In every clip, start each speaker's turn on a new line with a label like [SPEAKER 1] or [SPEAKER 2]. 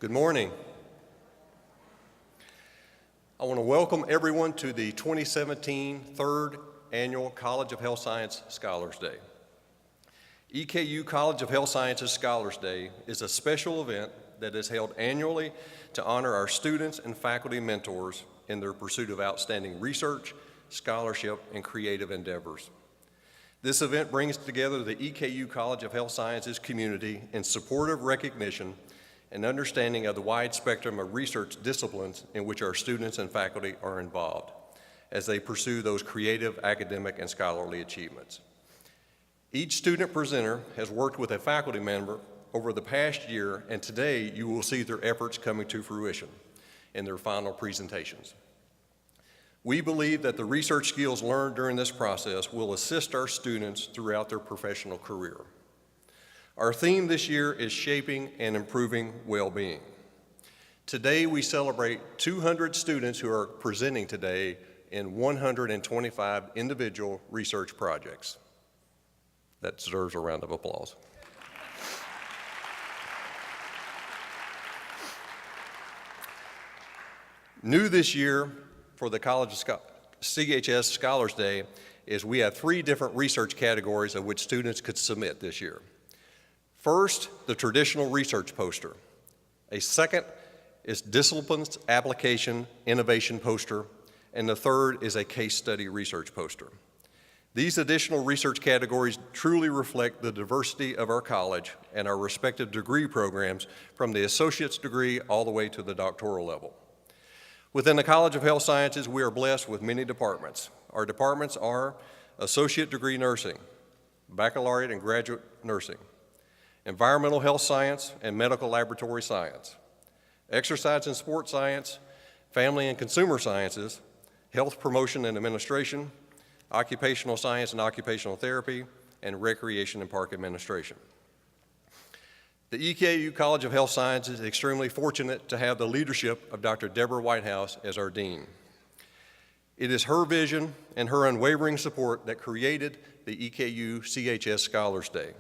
[SPEAKER 1] Good morning. I want to welcome everyone to the 2017 Third Annual College of Health Science Scholars Day. EKU College of Health Sciences Scholars Day is a special event that is held annually to honor our students and faculty mentors in their pursuit of outstanding research, scholarship, and creative endeavors. This event brings together the EKU College of Health Sciences community in support of recognition and understanding of the wide spectrum of research disciplines in which our students and faculty are involved as they pursue those creative, academic, and scholarly achievements. Each student presenter has worked with a faculty member over the past year, and today you will see their efforts coming to fruition in their final presentations. We believe that the research skills learned during this process will assist our students throughout their professional career. Our theme this year is Shaping and Improving Well-Being. Today we celebrate 200 students who are presenting today in 125 individual research projects. That deserves a round of applause. New this year for the College of CHS Scholars Day is we have 3 different research categories of which students could submit this year. First, the traditional research poster. A second is disciplines application innovation poster, and the third is a case study research poster. These additional research categories truly reflect the diversity of our college and our respective degree programs from the associate's degree all the way to the doctoral level. Within the College of Health Sciences, we are blessed with many departments. Our departments are associate degree nursing, baccalaureate and graduate nursing, environmental health science and medical laboratory science, exercise and sport science, family and consumer sciences, health promotion and administration, occupational science and occupational therapy, and recreation and park administration. The EKU College of Health Sciences is extremely fortunate to have the leadership of Dr. Deborah Whitehouse as our dean. It is her vision and her unwavering support that created the EKU CHS Scholars Day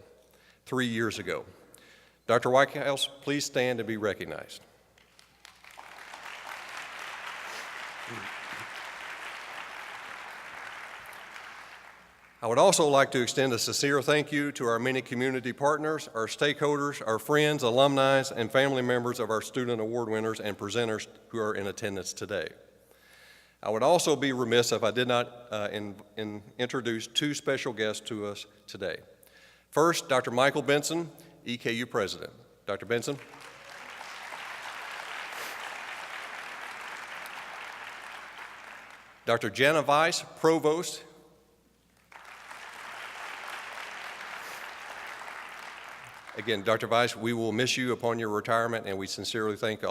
[SPEAKER 1] 3 years ago. Dr. Whitehouse, please stand and be recognized. I would also like to extend a sincere thank you to our many community partners, our stakeholders, our friends, alumni, and family members of our student award winners and presenters who are in attendance today. I would also be remiss if I did not introduce 2 special guests to us today. First, Dr. Michael Benson, EKU President. Dr. Benson. Dr. Jana Weiss, Provost. Again, Dr. Weiss, we will miss you upon your retirement, and we sincerely thank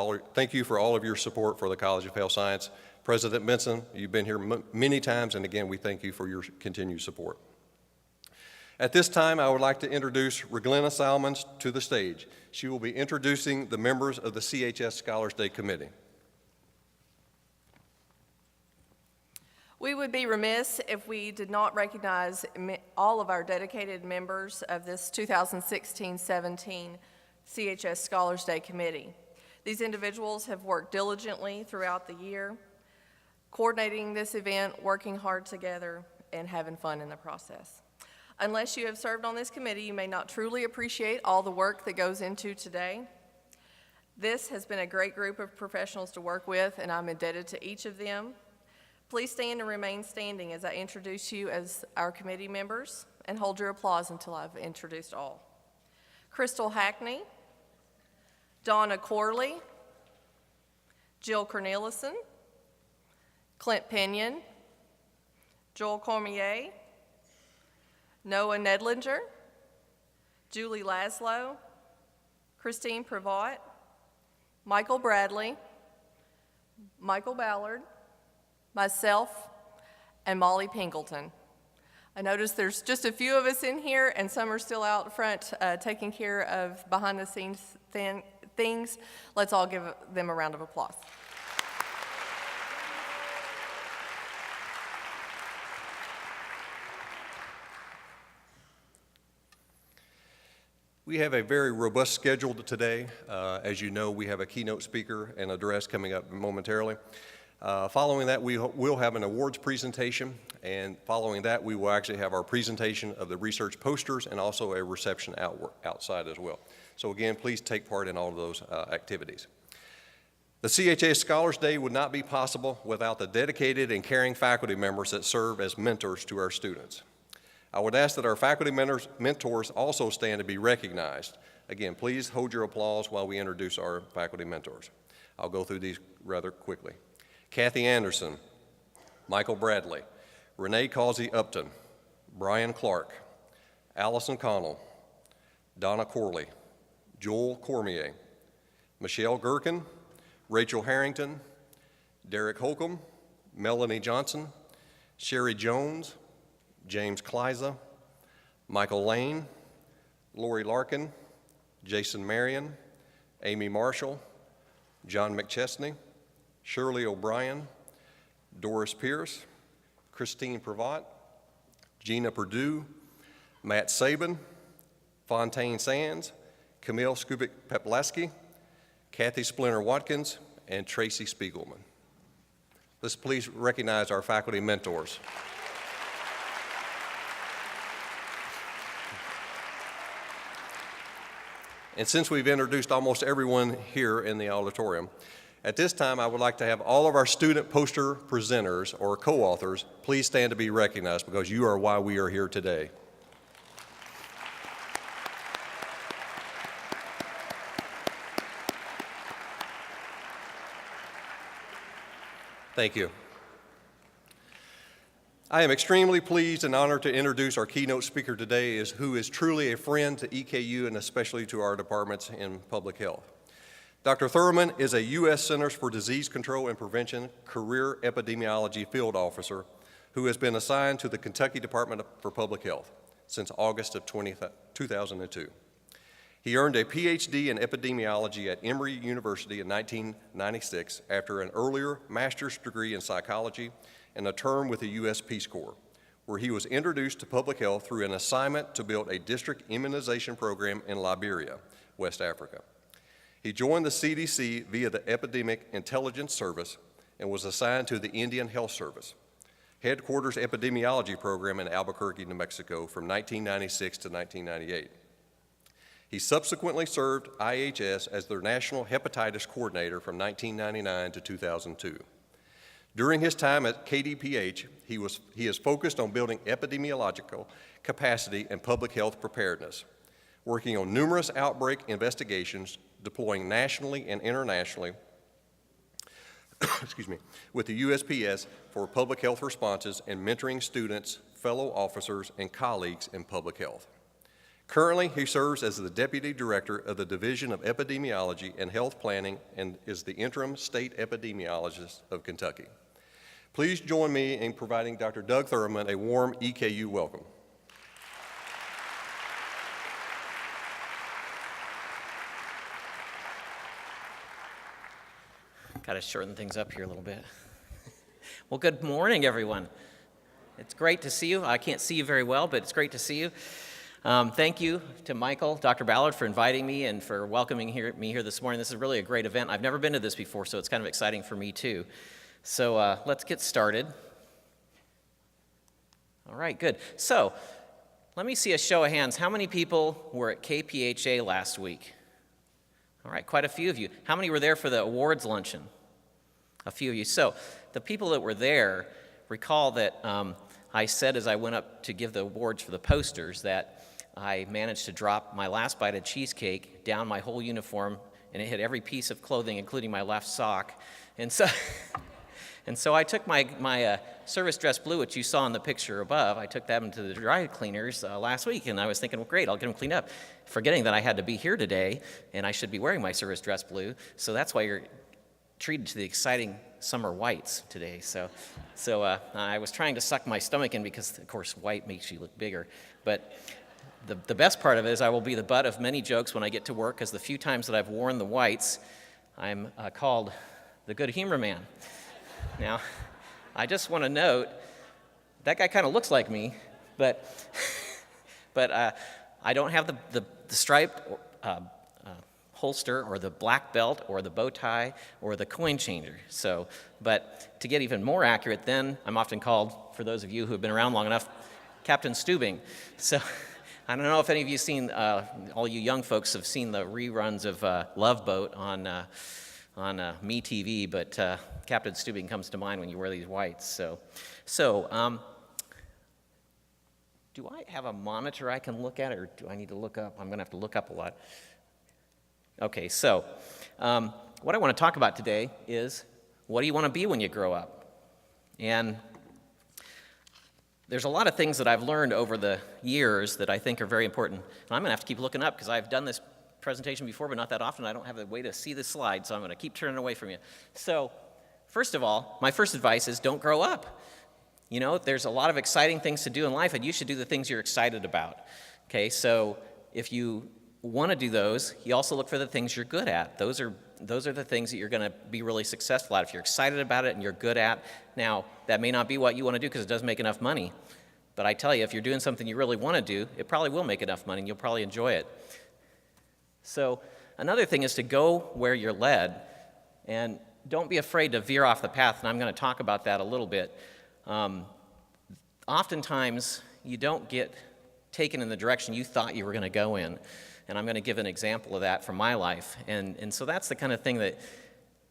[SPEAKER 1] you for all of your support for the College of Health Science. President Benson, you've been here many times, and again, we thank you for your continued support. At this time, I would like to introduce Reglena Salmons to the stage. She will be introducing the members of the CHS Scholars Day Committee.
[SPEAKER 2] We would be remiss if we did not recognize all of our dedicated members of this 2016-17 CHS Scholars Day Committee. These individuals have worked diligently throughout the year, coordinating this event, working hard together, and having fun in the process. Unless you have served on this committee, you may not truly appreciate all the work that goes into today. This has been a great group of professionals to work with, and I'm indebted to each of them. Please stand and remain standing as I introduce you as our committee members, and hold your applause until I've introduced all. Crystal Hackney, Donna Corley, Jill Cornelison, Clint Pinion, Joel Cormier, Noah Nedlinger, Julie Laszlo, Christine Pravat, Michael Bradley, Michael Ballard, myself, and Molly Pingleton. I notice there's just a few of us in here, and some are still out front taking care of behind-the-scenes things. Let's all give them a round of applause.
[SPEAKER 1] We have a very robust schedule today. As you know, we have a keynote speaker and address coming up momentarily. Following that, we will have an awards presentation, and following that, we will actually have our presentation of the research posters and also a reception outside as well. So again, please take part in all of those activities. The CHA Scholars Day would not be possible without the dedicated and caring faculty members that serve as mentors to our students. I would ask that our faculty mentors also stand to be recognized. Again, please hold your applause while we introduce our faculty mentors. I'll go through these rather quickly. Kathy Anderson, Michael Bradley, Renee Causey Upton, Brian Clark, Allison Connell, Donna Corley, Joel Cormier, Michelle Gherkin, Rachel Harrington, Derek Holcomb, Melanie Johnson, Sherry Jones, James Kleiza, Michael Lane, Lori Larkin, Jason Marion, Amy Marshall, John McChesney, Shirley O'Brien, Doris Pierce, Christine Pravat, Gina Perdue, Matt Sabin, Fontaine Sands, Camille Skubik-Peplaski, Kathy Splinter-Watkins, and Tracy Spiegelman. Let's please recognize our faculty mentors. And since we've introduced almost everyone here in the auditorium, at this time I would like to have all of our student poster presenters or co-authors please stand to be recognized, because you are why we are here today. Thank you. I am extremely pleased and honored to introduce our keynote speaker today, who is truly a friend to EKU and especially to our departments in public health. Dr. Thurman is a U.S. Centers for Disease Control and Prevention Career Epidemiology Field Officer who has been assigned to the Kentucky Department for Public Health since August of 2002. He earned a PhD in epidemiology at Emory University in 1996 after an earlier master's degree in psychology and a term with the U.S. Peace Corps, where he was introduced to public health through an assignment to build a district immunization program in Liberia, West Africa. He joined the CDC via the Epidemic Intelligence Service and was assigned to the Indian Health Service, headquarters epidemiology program in Albuquerque, New Mexico from 1996 to 1998. He subsequently served IHS as their national hepatitis coordinator from 1999 to 2002. During his time at KDPH, he is focused on building epidemiological capacity and public health preparedness, working on numerous outbreak investigations, deploying nationally and internationally with the USPS for public health responses, and mentoring students, fellow officers, and colleagues in public health. Currently, he serves as the Deputy Director of the Division of Epidemiology and Health Planning and is the interim state epidemiologist of Kentucky. Please join me in providing Dr. Doug Thurman a warm EKU welcome.
[SPEAKER 3] Got to shorten things up here a little bit. Well, good morning, everyone. It's great to see you. I can't see you very well, but it's great to see you. Thank you to Michael, Dr. Ballard, for inviting me and for welcoming me here this morning. This is really a great event. I've never been to this before, so it's kind of exciting for me, too. So let's get started. All right, good. So let me see a show of hands. How many people were at KPHA last week? All right, quite a few of you. How many were there for the awards luncheon? A few of you. So the people that were there, recall that I said as I went up to give the awards for the posters that I managed to drop my last bite of cheesecake down my whole uniform, and it hit every piece of clothing, including my left sock. And so I took my service dress blue, which you saw in the picture above, I took them to the dry cleaners last week, and I was thinking, well, great, I'll get them cleaned up, forgetting that I had to be here today, and I should be wearing my service dress blue, so that's why you're treated to the exciting summer whites today. So I was trying to suck my stomach in because, of course, white makes you look bigger, but the best part of it is I will be the butt of many jokes when I get to work, because the few times that I've worn the whites, I'm called the good humor man. Now, I just want to note, that guy kind of looks like me, but I don't have the the stripe holster or the black belt or the bow tie or the coin changer. So, but to get even more accurate, then I'm often called, for those of you who have been around long enough, Captain Stubing. So I don't know if any of you seen, all you young folks have seen the reruns of Love Boat on Me TV, but Captain Stubing comes to mind when you wear these whites. So do I have a monitor I can look at, or do I need to look up? I'm going to have to look up a lot. Okay, so what I want to talk about today is, what do you want to be when you grow up? And there's a lot of things that I've learned over the years that I think are very important. And I'm going to have to keep looking up because I've done this presentation before, but not that often. I don't have a way to see the slide, so I'm going to keep turning away from you. So first of all, my first advice is don't grow up. You know, there's a lot of exciting things to do in life, and you should do the things you're excited about. Okay, so if you want to do those, you also look for the things you're good at. Those are the things that you're going to be really successful at if you're excited about it and you're good at. Now, that may not be what you want to do because it doesn't make enough money. But I tell you, if you're doing something you really want to do, it probably will make enough money and you'll probably enjoy it. So another thing is to go where you're led, and don't be afraid to veer off the path, and I'm going to talk about that a little bit. Oftentimes, you don't get taken in the direction you thought you were going to go in. And I'm going to give an example of that from my life. And so that's the kind of thing that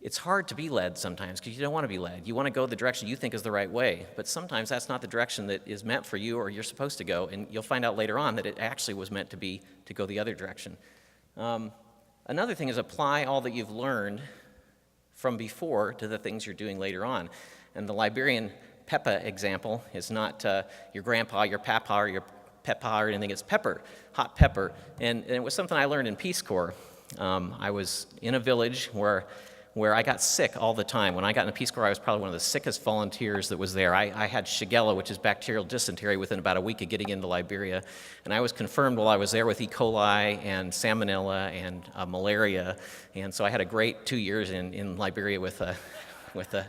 [SPEAKER 3] it's hard to be led sometimes because you don't want to be led. You want to go the direction you think is the right way. But sometimes that's not the direction that is meant for you or you're supposed to go. And you'll find out later on that it actually was meant to go the other direction. Another thing is apply all that you've learned from before to the things you're doing later on. And the Liberian Peppa example is not your grandpa, your papa, or your Peppa or anything. It's pepper, hot pepper. And it was something I learned in Peace Corps. I was in a village where I got sick all the time. When I got in the Peace Corps, I was probably one of the sickest volunteers that was there. I had Shigella, which is bacterial dysentery, within about a week of getting into Liberia. And I was confirmed while I was there with E. coli and salmonella and malaria. And so I had a great 2 years in Liberia with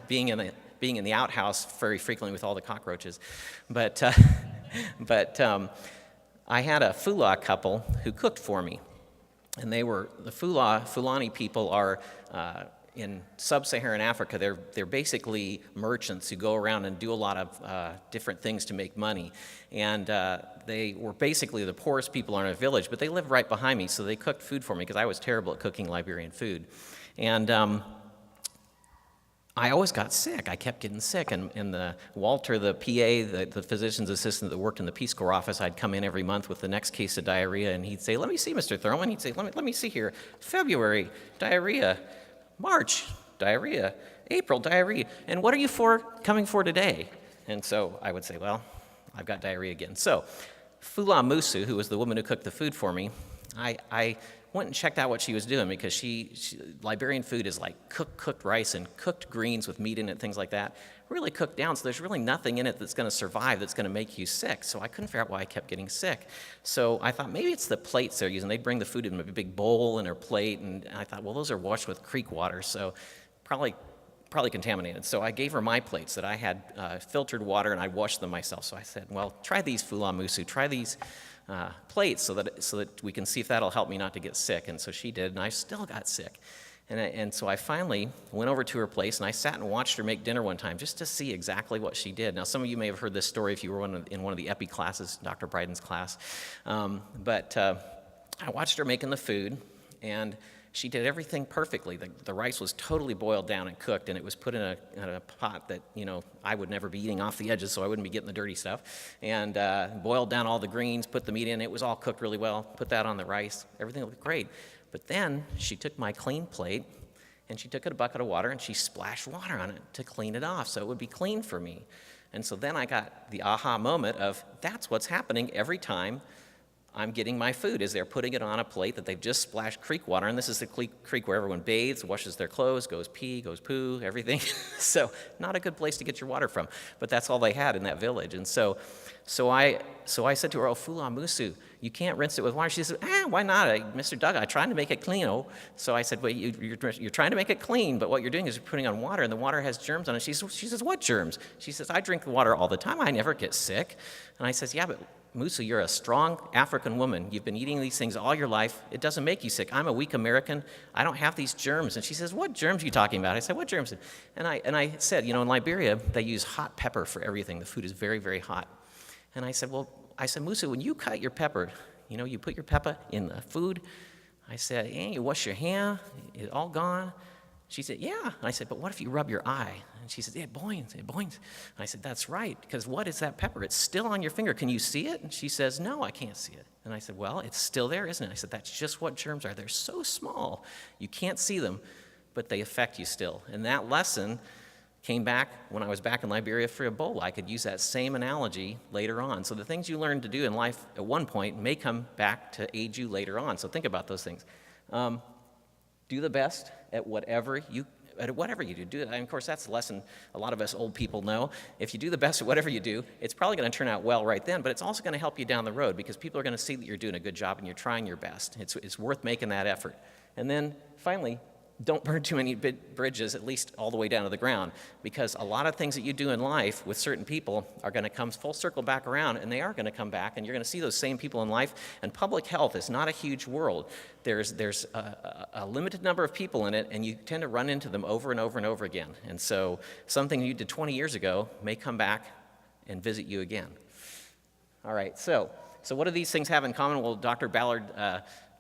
[SPEAKER 3] being in the outhouse very frequently with all the cockroaches. But I had a Fula couple who cooked for me. And they were, the Fulani people are in sub-Saharan Africa. They're basically merchants who go around and do a lot of different things to make money. And they were basically the poorest people in our village, but they lived right behind me, so they cooked food for me because I was terrible at cooking Liberian food. And I always got sick. I kept getting sick. And Walter, the PA, the physician's assistant that worked in the Peace Corps office, I'd come in every month with the next case of diarrhea, and he'd say, "Let me see, Mr. Thurman." He'd say, let me see here. February, diarrhea. March, diarrhea. April, diarrhea. And what are you coming for today? And so I would say, well, I've got diarrhea again. So Fula Musu, who was the woman who cooked the food for me, I went and checked out what she was doing because Liberian food is like cooked rice and cooked greens with meat in it, things like that. Really cooked down, so there's really nothing in it that's going to survive that's going to make you sick. So I couldn't figure out why I kept getting sick. So I thought maybe it's the plates they're using. They'd bring the food in a big bowl in their plate, and I thought, well, those are washed with creek water, so probably contaminated. So I gave her my plates that I had filtered water, and I washed them myself. So I said, well, try these Fula Musu, try these plates so that we can see if that'll help me not to get sick. And so she did, and I still got sick. And so I finally went over to her place, and I sat and watched her make dinner one time just to see exactly what she did. Now, some of you may have heard this story if you were in one of the epi classes, Dr. Bryden's class. But I watched her making the food, and she did everything perfectly. The rice was totally boiled down and cooked, and it was put in a pot that, I would never be eating off the edges, so I wouldn't be getting the dirty stuff. And boiled down all the greens, put the meat in. It was all cooked really well. Put that on the rice. Everything looked great. But then she took my clean plate, and she took a bucket of water, and she splashed water on it to clean it off so it would be clean for me. And so then I got the aha moment of, that's what's happening every time I'm getting my food, is they're putting it on a plate that they've just splashed creek water, and this is the creek where everyone bathes, washes their clothes, goes pee, goes poo, everything. So not a good place to get your water from, but that's all they had in that village. And so I said to her, "Oh, Fula Musu, you can't rinse it with water." She said, "Why not? Mr. Doug, I tried to make it clean." Oh, so I said, "Well, you're trying to make it clean, but what you're doing is you're putting on water, and the water has germs on it." She says, "What germs?" She says, "I drink water all the time. I never get sick." And I says, "Yeah, but Musa, you're a strong African woman. You've been eating these things all your life. It doesn't make you sick. I'm a weak American. I don't have these germs. And she says, what germs are you talking about? I said, what germs? And I said, in Liberia, they use hot pepper for everything. The food is very, very hot. And I said, Musa, when you cut your pepper, you put your pepper in the food. I said, you wash your hand, it's all gone. She said, yeah. And I said, but what if you rub your eye? And she said, it boings. And I said, that's right, because what is that pepper? It's still on your finger. Can you see it? And she says, no, I can't see it. And I said, well, it's still there, isn't it? I said, that's just what germs are. They're so small, you can't see them, but they affect you still. And that lesson came back when I was back in Liberia for Ebola. I could use that same analogy later on. So the things you learn to do in life at one point may come back to aid you later on. So think about those things. Do the best at whatever you do. And of course, that's a lesson a lot of us old people know. If you do the best at whatever you do, it's probably going to turn out well right then, but it's also going to help you down the road because people are going to see that you're doing a good job and you're trying your best. It's worth making that effort. And then finally, don't burn too many bridges, at least all the way down to the ground, because a lot of things that you do in life with certain people are going to come full circle back around, and they are going to come back, and you're going to see those same people in life. And public health is not a huge world. There's a limited number of people in it, and you tend to run into them over and over and over again. And so something you did 20 years ago may come back and visit you again. All right, so what do these things have in common? Well, Dr. Ballard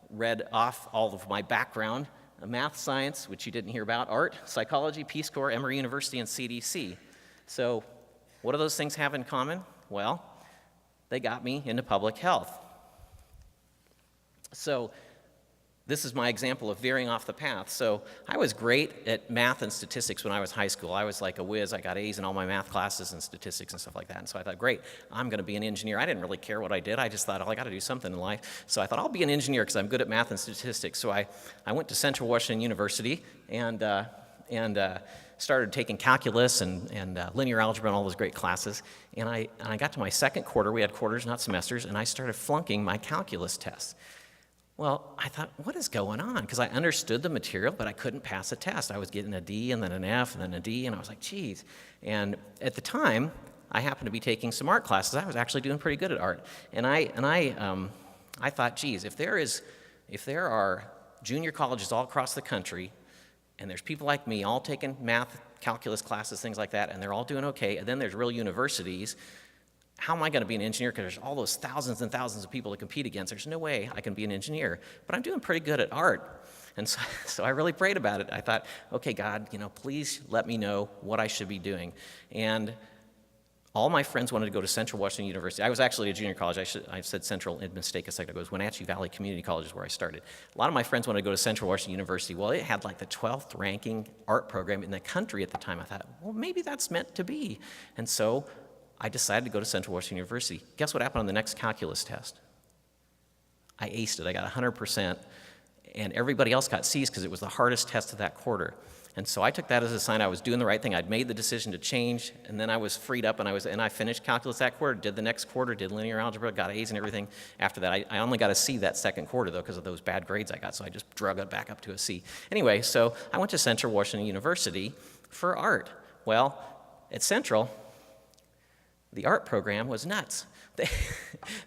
[SPEAKER 3] read off all of my background. Math, science, which you didn't hear about, art, psychology, Peace Corps, Emory University, and CDC. So what do those things have in common? Well, they got me into public health. So this is my example of veering off the path. So I was great at math and statistics when I was high school. I was like a whiz. I got A's in all my math classes and statistics and stuff like that. And so I thought, great, I'm going to be an engineer. I didn't really care what I did. I just thought, I got to do something in life. So I thought, I'll be an engineer because I'm good at math and statistics. So I went to Central Washington University and started taking calculus and linear algebra and all those great classes. And I got to my second quarter. We had quarters, not semesters, and I started flunking my calculus tests. Well, I thought, what is going on? Because I understood the material, but I couldn't pass a test. I was getting a D and then an F and then a D, and I was like, geez. And at the time, I happened to be taking some art classes. I was actually doing pretty good at art. And I thought, geez, if there are junior colleges all across the country, and there's people like me all taking math, calculus classes, things like that, and they're all doing okay, and then there's real universities, how am I going to be an engineer? Because there's all those thousands and thousands of people to compete against. There's no way I can be an engineer. But I'm doing pretty good at art. And so I really prayed about it. I thought, okay, God, please let me know what I should be doing. And all my friends wanted to go to Central Washington University. I was actually at junior college. I said Central, mistake a second ago. It was Wenatchee Valley Community College is where I started. A lot of my friends wanted to go to Central Washington University. Well, it had like the 12th ranking art program in the country at the time. I thought, well, maybe that's meant to be. And so I decided to go to Central Washington University. Guess what happened on the next calculus test? I aced it. I got 100%, and everybody else got C's because it was the hardest test of that quarter. And so I took that as a sign I was doing the right thing. I'd made the decision to change, and then I was freed up, and I finished calculus that quarter, did the next quarter, did linear algebra, got A's and everything. After that, I only got a C that second quarter, though, because of those bad grades I got, so I just drug it back up to a C. Anyway, so I went to Central Washington University for art. Well, at Central, the art program was nuts.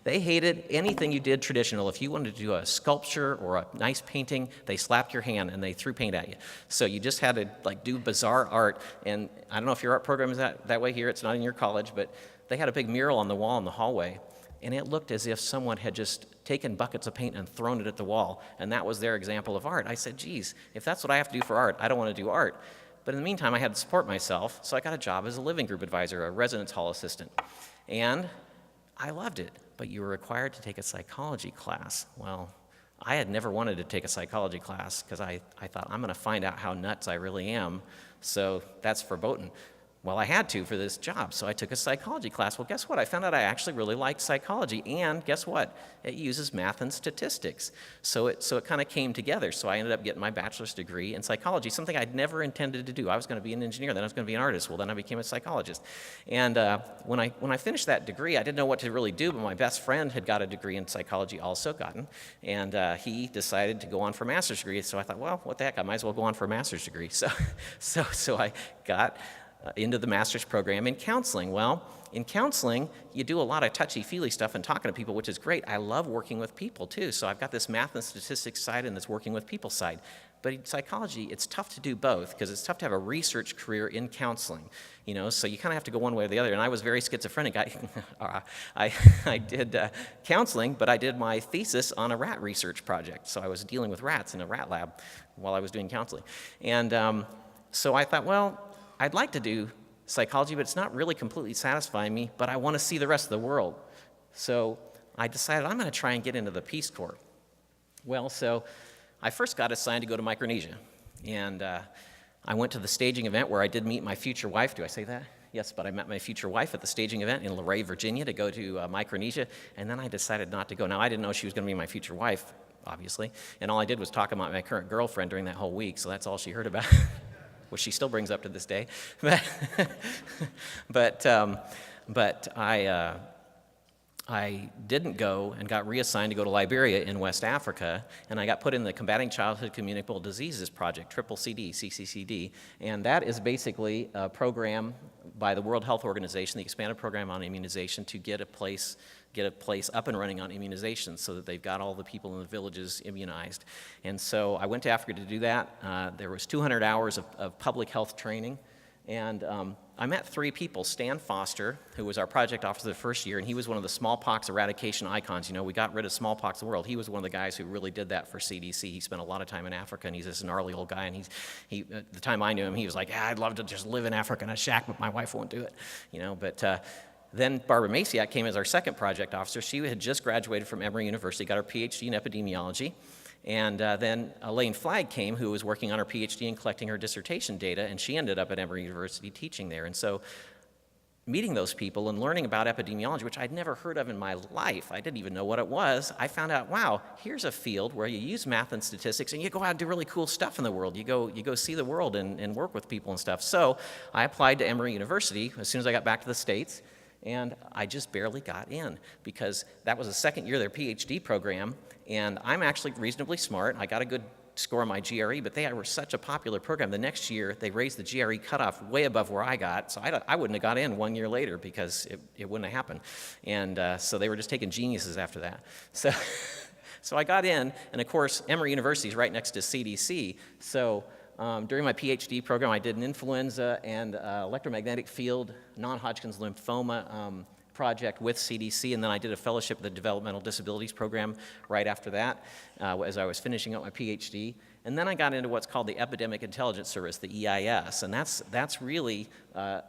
[SPEAKER 3] They hated anything you did traditional. If you wanted to do a sculpture or a nice painting, they slapped your hand and they threw paint at you. So you just had to do bizarre art. And I don't know if your art program is that way here. It's not in your college, but they had a big mural on the wall in the hallway. And it looked as if someone had just taken buckets of paint and thrown it at the wall. And that was their example of art. I said, geez, if that's what I have to do for art, I don't want to do art. But in the meantime, I had to support myself, so I got a job as a living group advisor, a residence hall assistant. And I loved it, but you were required to take a psychology class. Well, I had never wanted to take a psychology class because I thought, I'm going to find out how nuts I really am, so that's verboten. Well, I had to for this job, so I took a psychology class. Well, guess what? I found out I actually really liked psychology, and guess what? It uses math and statistics. So it kind of came together. So I ended up getting my bachelor's degree in psychology, something I'd never intended to do. I was going to be an engineer, then I was going to be an artist. Well, then I became a psychologist. And when I finished that degree, I didn't know what to really do, but my best friend had got a degree in psychology, and he decided to go on for a master's degree. So I thought, well, what the heck? I might as well go on for a master's degree. So I got into the master's program in counseling. Well, in counseling, you do a lot of touchy-feely stuff and talking to people, which is great. I love working with people, too. So I've got this math and statistics side and this working with people side. But in psychology, it's tough to do both because it's tough to have a research career in counseling, so you kind of have to go one way or the other. And I was very schizophrenic. I did counseling, but I did my thesis on a rat research project. So I was dealing with rats in a rat lab while I was doing counseling. And so I thought, well, I'd like to do psychology, but it's not really completely satisfying me, but I want to see the rest of the world. So I decided I'm going to try and get into the Peace Corps. Well, so I first got assigned to go to Micronesia, and I went to the staging event where I did meet my future wife. Do I say that? Yes, but I met my future wife at the staging event in Luray, Virginia, to go to Micronesia, and then I decided not to go. Now, I didn't know she was going to be my future wife, obviously, and all I did was talk about my current girlfriend during that whole week, so that's all she heard about, which she still brings up to this day. But I didn't go and got reassigned to go to Liberia in West Africa, and I got put in the Combating Childhood Communicable Diseases Project, CCCD, CCCD, and that is basically a program by the World Health Organization, the expanded program on immunization, to get a place up and running on immunization so that they've got all the people in the villages immunized. And so I went to Africa to do that. There was 200 hours of public health training, and I met 3 people. Stan Foster, who was our project officer the first year, and he was one of the smallpox eradication icons. We got rid of smallpox in the world. He was one of the guys who really did that for CDC. He spent a lot of time in Africa, and he's this gnarly old guy, and he at the time I knew him, he was like, I'd love to just live in Africa in a shack, but my wife won't do it, but then Barbara Maciak came as our second project officer. She had just graduated from Emory University, got her PhD in epidemiology. And then Elaine Flagg came, who was working on her PhD and collecting her dissertation data, and she ended up at Emory University teaching there. And so meeting those people and learning about epidemiology, which I'd never heard of in my life, I didn't even know what it was, I found out, wow, here's a field where you use math and statistics and you go out and do really cool stuff in the world. You go see the world and work with people and stuff. So I applied to Emory University as soon as I got back to the States, and I just barely got in because that was the second year of their PhD program, and I'm actually reasonably smart. I got a good score on my GRE, but they were such a popular program. The next year, they raised the GRE cutoff way above where I got, so I wouldn't have got in 1 year later because it wouldn't have happened. And so they were just taking geniuses after that. So I got in, and of course, Emory University is right next to CDC, so during my PhD program, I did an influenza and electromagnetic field non-Hodgkin's lymphoma project with CDC, and then I did a fellowship at the Developmental Disabilities Program right after that as I was finishing up my PhD. And then I got into what's called the Epidemic Intelligence Service, the EIS, and that's really a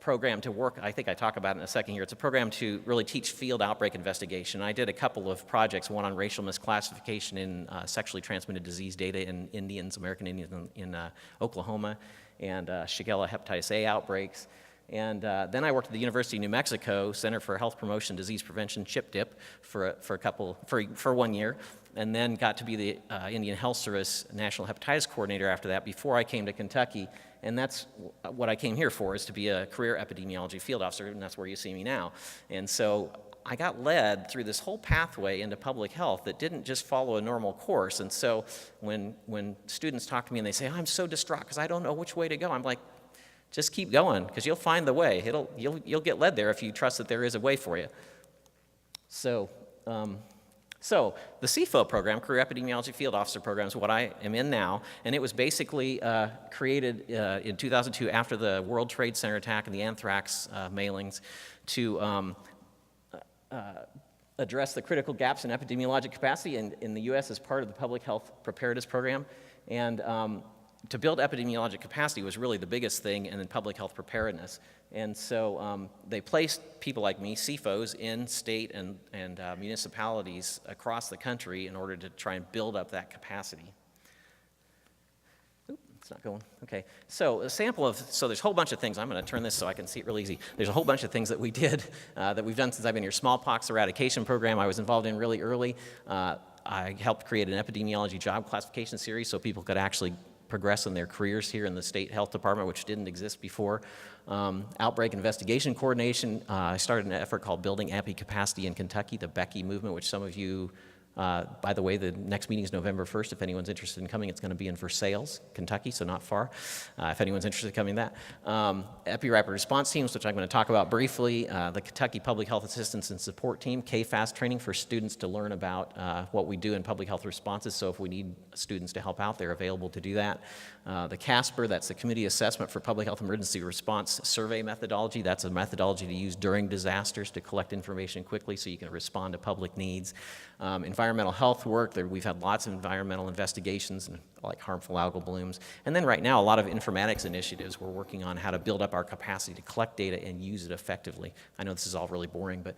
[SPEAKER 3] program to work, I think I talk about it in a second here. It's a program to really teach field outbreak investigation. I did a couple of projects, one on racial misclassification in sexually transmitted disease data in Indians, American Indians in Oklahoma, and Shigella hepatitis A outbreaks. And then I worked at the University of New Mexico Center for Health Promotion Disease Prevention, CHIP-DIP, for 1 year, and then got to be the Indian Health Service National Hepatitis Coordinator after that before I came to Kentucky. And that's what I came here for, is to be a career epidemiology field officer, and that's where you see me now. And so I got led through this whole pathway into public health that didn't just follow a normal course. And so when students talk to me and they say, I'm so distraught because I don't know which way to go, I'm like, just keep going, because you'll find the way. You'll get led there if you trust that there is a way for you. So the CFO program, Career Epidemiology Field Officer Program, is what I am in now, and it was basically created in 2002 after the World Trade Center attack and the anthrax mailings to address the critical gaps in epidemiologic capacity in the U.S. as part of the Public Health Preparedness Program. And to build epidemiologic capacity was really the biggest thing in public health preparedness. And so they placed people like me, CFOs, in state and municipalities across the country in order to try and build up that capacity. Oop, it's not going. Okay. So a sample of, so there's a whole bunch of things. I'm going to turn this so I can see it real easy. There's a whole bunch of things that we did, that we've done since I've been here. Smallpox eradication program I was involved in really early. I helped create an epidemiology job classification series so people could actually progress in their careers here in the state health department, which didn't exist before. Outbreak investigation coordination. I started an effort called Building Epi Capacity in Kentucky, the Becky movement, which some of you By the way, the next meeting is November 1st. If anyone's interested in coming, it's going to be in Versailles, Kentucky, so not far, if anyone's interested in coming to that. Epi Rapid Response Teams, which I'm going to talk about briefly, the Kentucky Public Health Assistance and Support Team, KFAS training for students to learn about what we do in public health responses, so if we need students to help out, they're available to do that. The CASPR, that's the Committee Assessment for Public Health Emergency Response Survey Methodology. That's a methodology to use during disasters to collect information quickly so you can respond to public needs. Environmental health work, we've had lots of environmental investigations like harmful algal blooms. And then right now, a lot of informatics initiatives. We're working on how to build up our capacity to collect data and use it effectively. I know this is all really boring, but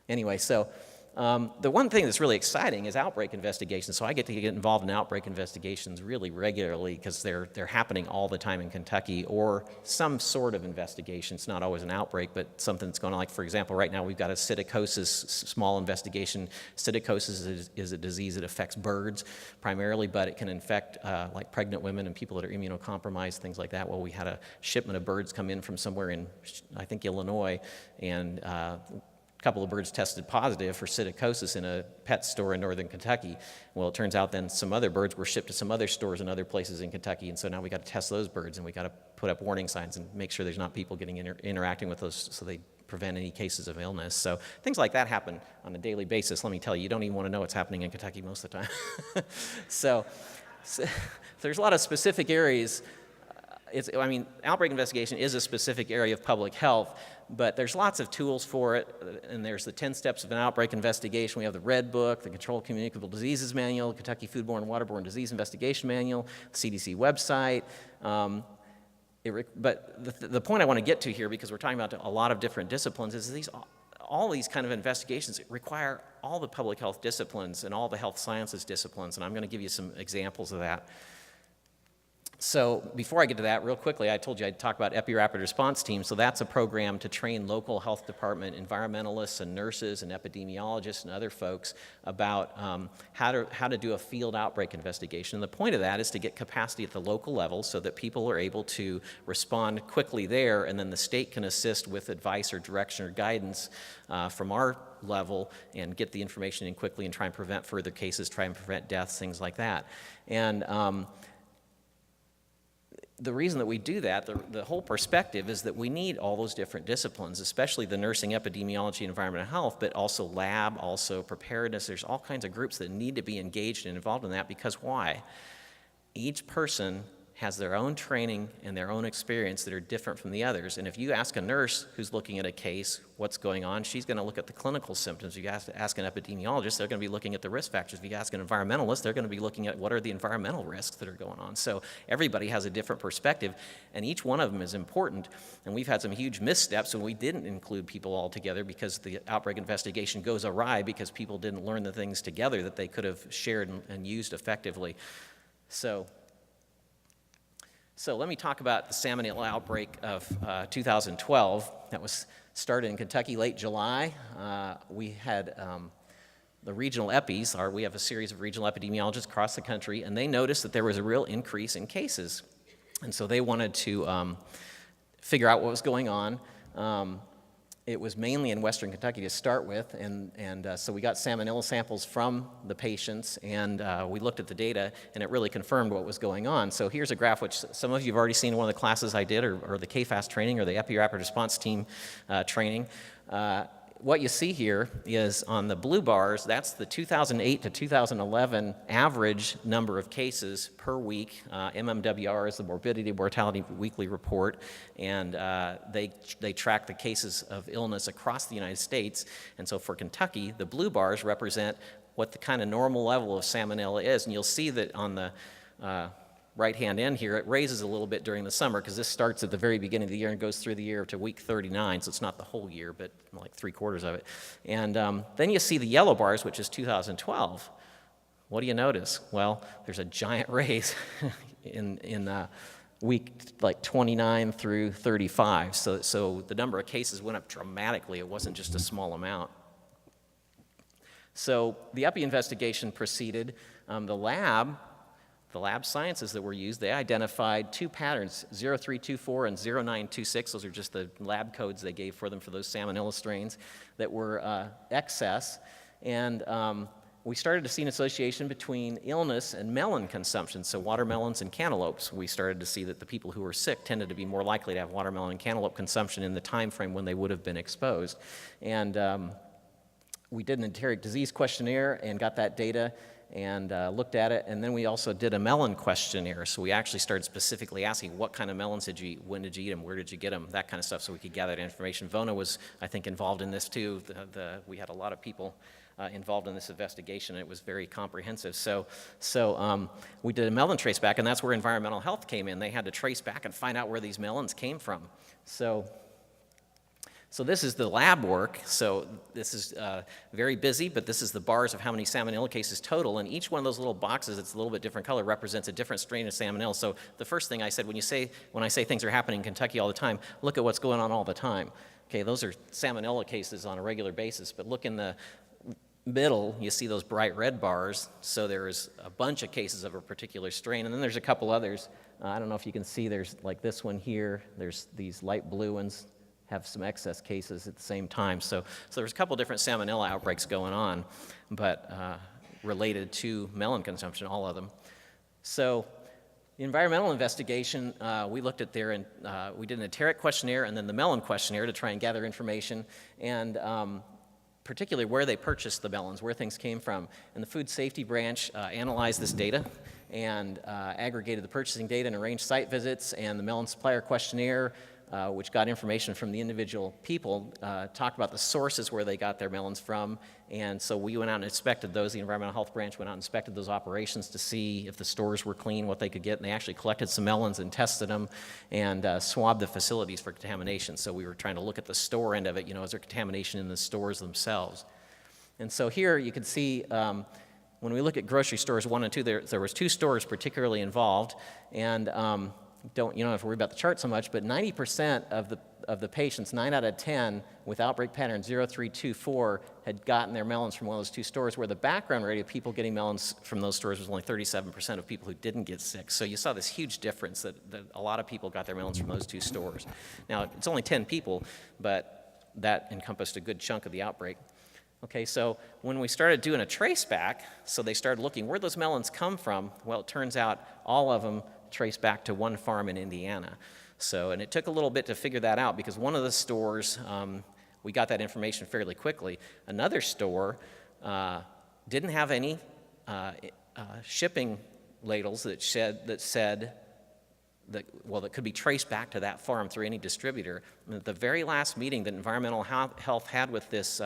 [SPEAKER 3] anyway, so the one thing that's really exciting is outbreak investigations. So I get to get involved in outbreak investigations really regularly because they're happening all the time in Kentucky, or some sort of investigation. It's not always an outbreak, but something that's going on. Like, for example, right now we've got a psittacosis small investigation. Psittacosis is a disease that affects birds primarily, but it can infect like pregnant women and people that are immunocompromised, things like that. Well, we had a shipment of birds come in from somewhere in, I think, Illinois, and a couple of birds tested positive for psittacosis in a pet store in northern Kentucky. Well, it turns out then some other birds were shipped to some other stores in other places in Kentucky, and so now we got to test those birds, and we got to put up warning signs and make sure there's not people getting interacting with those so they prevent any cases of illness. So things like that happen on a daily basis. Let me tell you, you don't even want to know what's happening in Kentucky most of the time. so there's a lot of specific areas. Outbreak investigation is a specific area of public health, but there's lots of tools for it, and there's the 10 steps of an outbreak investigation. We have the Red Book, the Controlled Communicable Diseases Manual, Kentucky Foodborne and Waterborne Disease Investigation Manual, the CDC website. But the point I want to get to here, because we're talking about a lot of different disciplines, is all these kind of investigations require all the public health disciplines and all the health sciences disciplines, and I'm going to give you some examples of that. So before I get to that, real quickly, I told you I'd talk about Epi Rapid Response Team. So that's a program to train local health department environmentalists and nurses and epidemiologists and other folks about how to do a field outbreak investigation. And the point of that is to get capacity at the local level so that people are able to respond quickly there, and then the state can assist with advice or direction or guidance from our level and get the information in quickly and try and prevent further cases, try and prevent deaths, things like that. And the reason that we do that, the whole perspective is that we need all those different disciplines, especially the nursing, epidemiology, environmental health, but also lab, also preparedness. There's all kinds of groups that need to be engaged and involved in that, because why? Each person has their own training and their own experience that are different from the others. And if you ask a nurse who's looking at a case, what's going on, she's going to look at the clinical symptoms. If you ask an epidemiologist, they're going to be looking at the risk factors. If you ask an environmentalist, they're going to be looking at what are the environmental risks that are going on. So everybody has a different perspective, and each one of them is important. And we've had some huge missteps when we didn't include people all together because the outbreak investigation goes awry because people didn't learn the things together that they could have shared and used effectively. So let me talk about the salmonella outbreak of 2012. That was started in Kentucky late July. We had the regional EPIs, we have a series of regional epidemiologists across the country, and they noticed that there was a real increase in cases. And so they wanted to figure out what was going on. It was mainly in western Kentucky to start with, and so we got salmonella samples from the patients, and we looked at the data, and it really confirmed what was going on. So here's a graph which some of you have already seen in one of the classes I did, or the KFAS training, or the Epi Rapid Response Team training. What you see here is on the blue bars, that's the 2008 to 2011 average number of cases per week. MMWR is the Morbidity Mortality Weekly Report, and they track the cases of illness across the United States. And so for Kentucky, the blue bars represent what the kind of normal level of salmonella is. And you'll see that on the right-hand end here, it raises a little bit during the summer because this starts at the very beginning of the year and goes through the year to week 39, so it's not the whole year, but like 3/4 of it. And then you see the yellow bars, which is 2012. What do you notice? Well, there's a giant raise in week like 29 through 35. So the number of cases went up dramatically. It wasn't just a small amount. So the EPI investigation proceeded. The lab sciences that were used, they identified two patterns, 0324 and 0926. Those are just the lab codes they gave for them for those salmonella strains that were excess. And we started to see an association between illness and melon consumption, so watermelons and cantaloupes. We started to see that the people who were sick tended to be more likely to have watermelon and cantaloupe consumption in the time frame when they would have been exposed. And we did an enteric disease questionnaire and got that data and looked at it, and then we also did a melon questionnaire. So we actually started specifically asking what kind of melons did you eat, when did you eat them, where did you get them, that kind of stuff, so we could gather that information. Vona was, I think, involved in this too. We had a lot of people involved in this investigation, and it was very comprehensive. So we did a melon trace back, and that's where environmental health came in. They had to trace back and find out where these melons came from. So this is the lab work. So this is very busy, but this is the bars of how many salmonella cases total, and each one of those little boxes, it's a little bit different color, represents a different strain of salmonella. So the first thing I said, when I say things are happening in Kentucky all the time, look at what's going on all the time. Okay, those are salmonella cases on a regular basis, but look in the middle, you see those bright red bars, so there's a bunch of cases of a particular strain, and then there's a couple others. I don't know if you can see, there's like this one here, there's these light blue ones, have some excess cases at the same time. So there's a couple different salmonella outbreaks going on, but related to melon consumption, all of them. So the environmental investigation, we looked at there, and we did an enteric questionnaire and then the melon questionnaire to try and gather information, and particularly where they purchased the melons, where things came from. And the food safety branch analyzed this data and aggregated the purchasing data and arranged site visits, and the melon supplier questionnaire, which got information from the individual people, talked about the sources where they got their melons from. And so we went out and inspected those. The environmental health branch went out and inspected those operations to see if the stores were clean, what they could get. And they actually collected some melons and tested them and swabbed the facilities for contamination. So we were trying to look at the store end of it. Is there contamination in the stores themselves? And so here you can see, when we look at grocery stores 1 and 2, there was 2 stores particularly involved. And you don't have to worry about the chart so much, but 90% of the patients, 9 out of 10 with outbreak pattern 0324, had gotten their melons from one of those 2 stores, where the background rate of people getting melons from those stores was only 37% of people who didn't get sick. So you saw this huge difference that a lot of people got their melons from those 2 stores. Now, it's only 10 people, but that encompassed a good chunk of the outbreak. Okay, so when we started doing a trace back, so they started looking where those melons come from, well, it turns out all of them trace back to one farm in Indiana. And it took a little bit to figure that out, because one of the stores, we got that information fairly quickly. Another store didn't have any shipping labels that said that could be traced back to that farm through any distributor. And at the very last meeting that environmental health had with this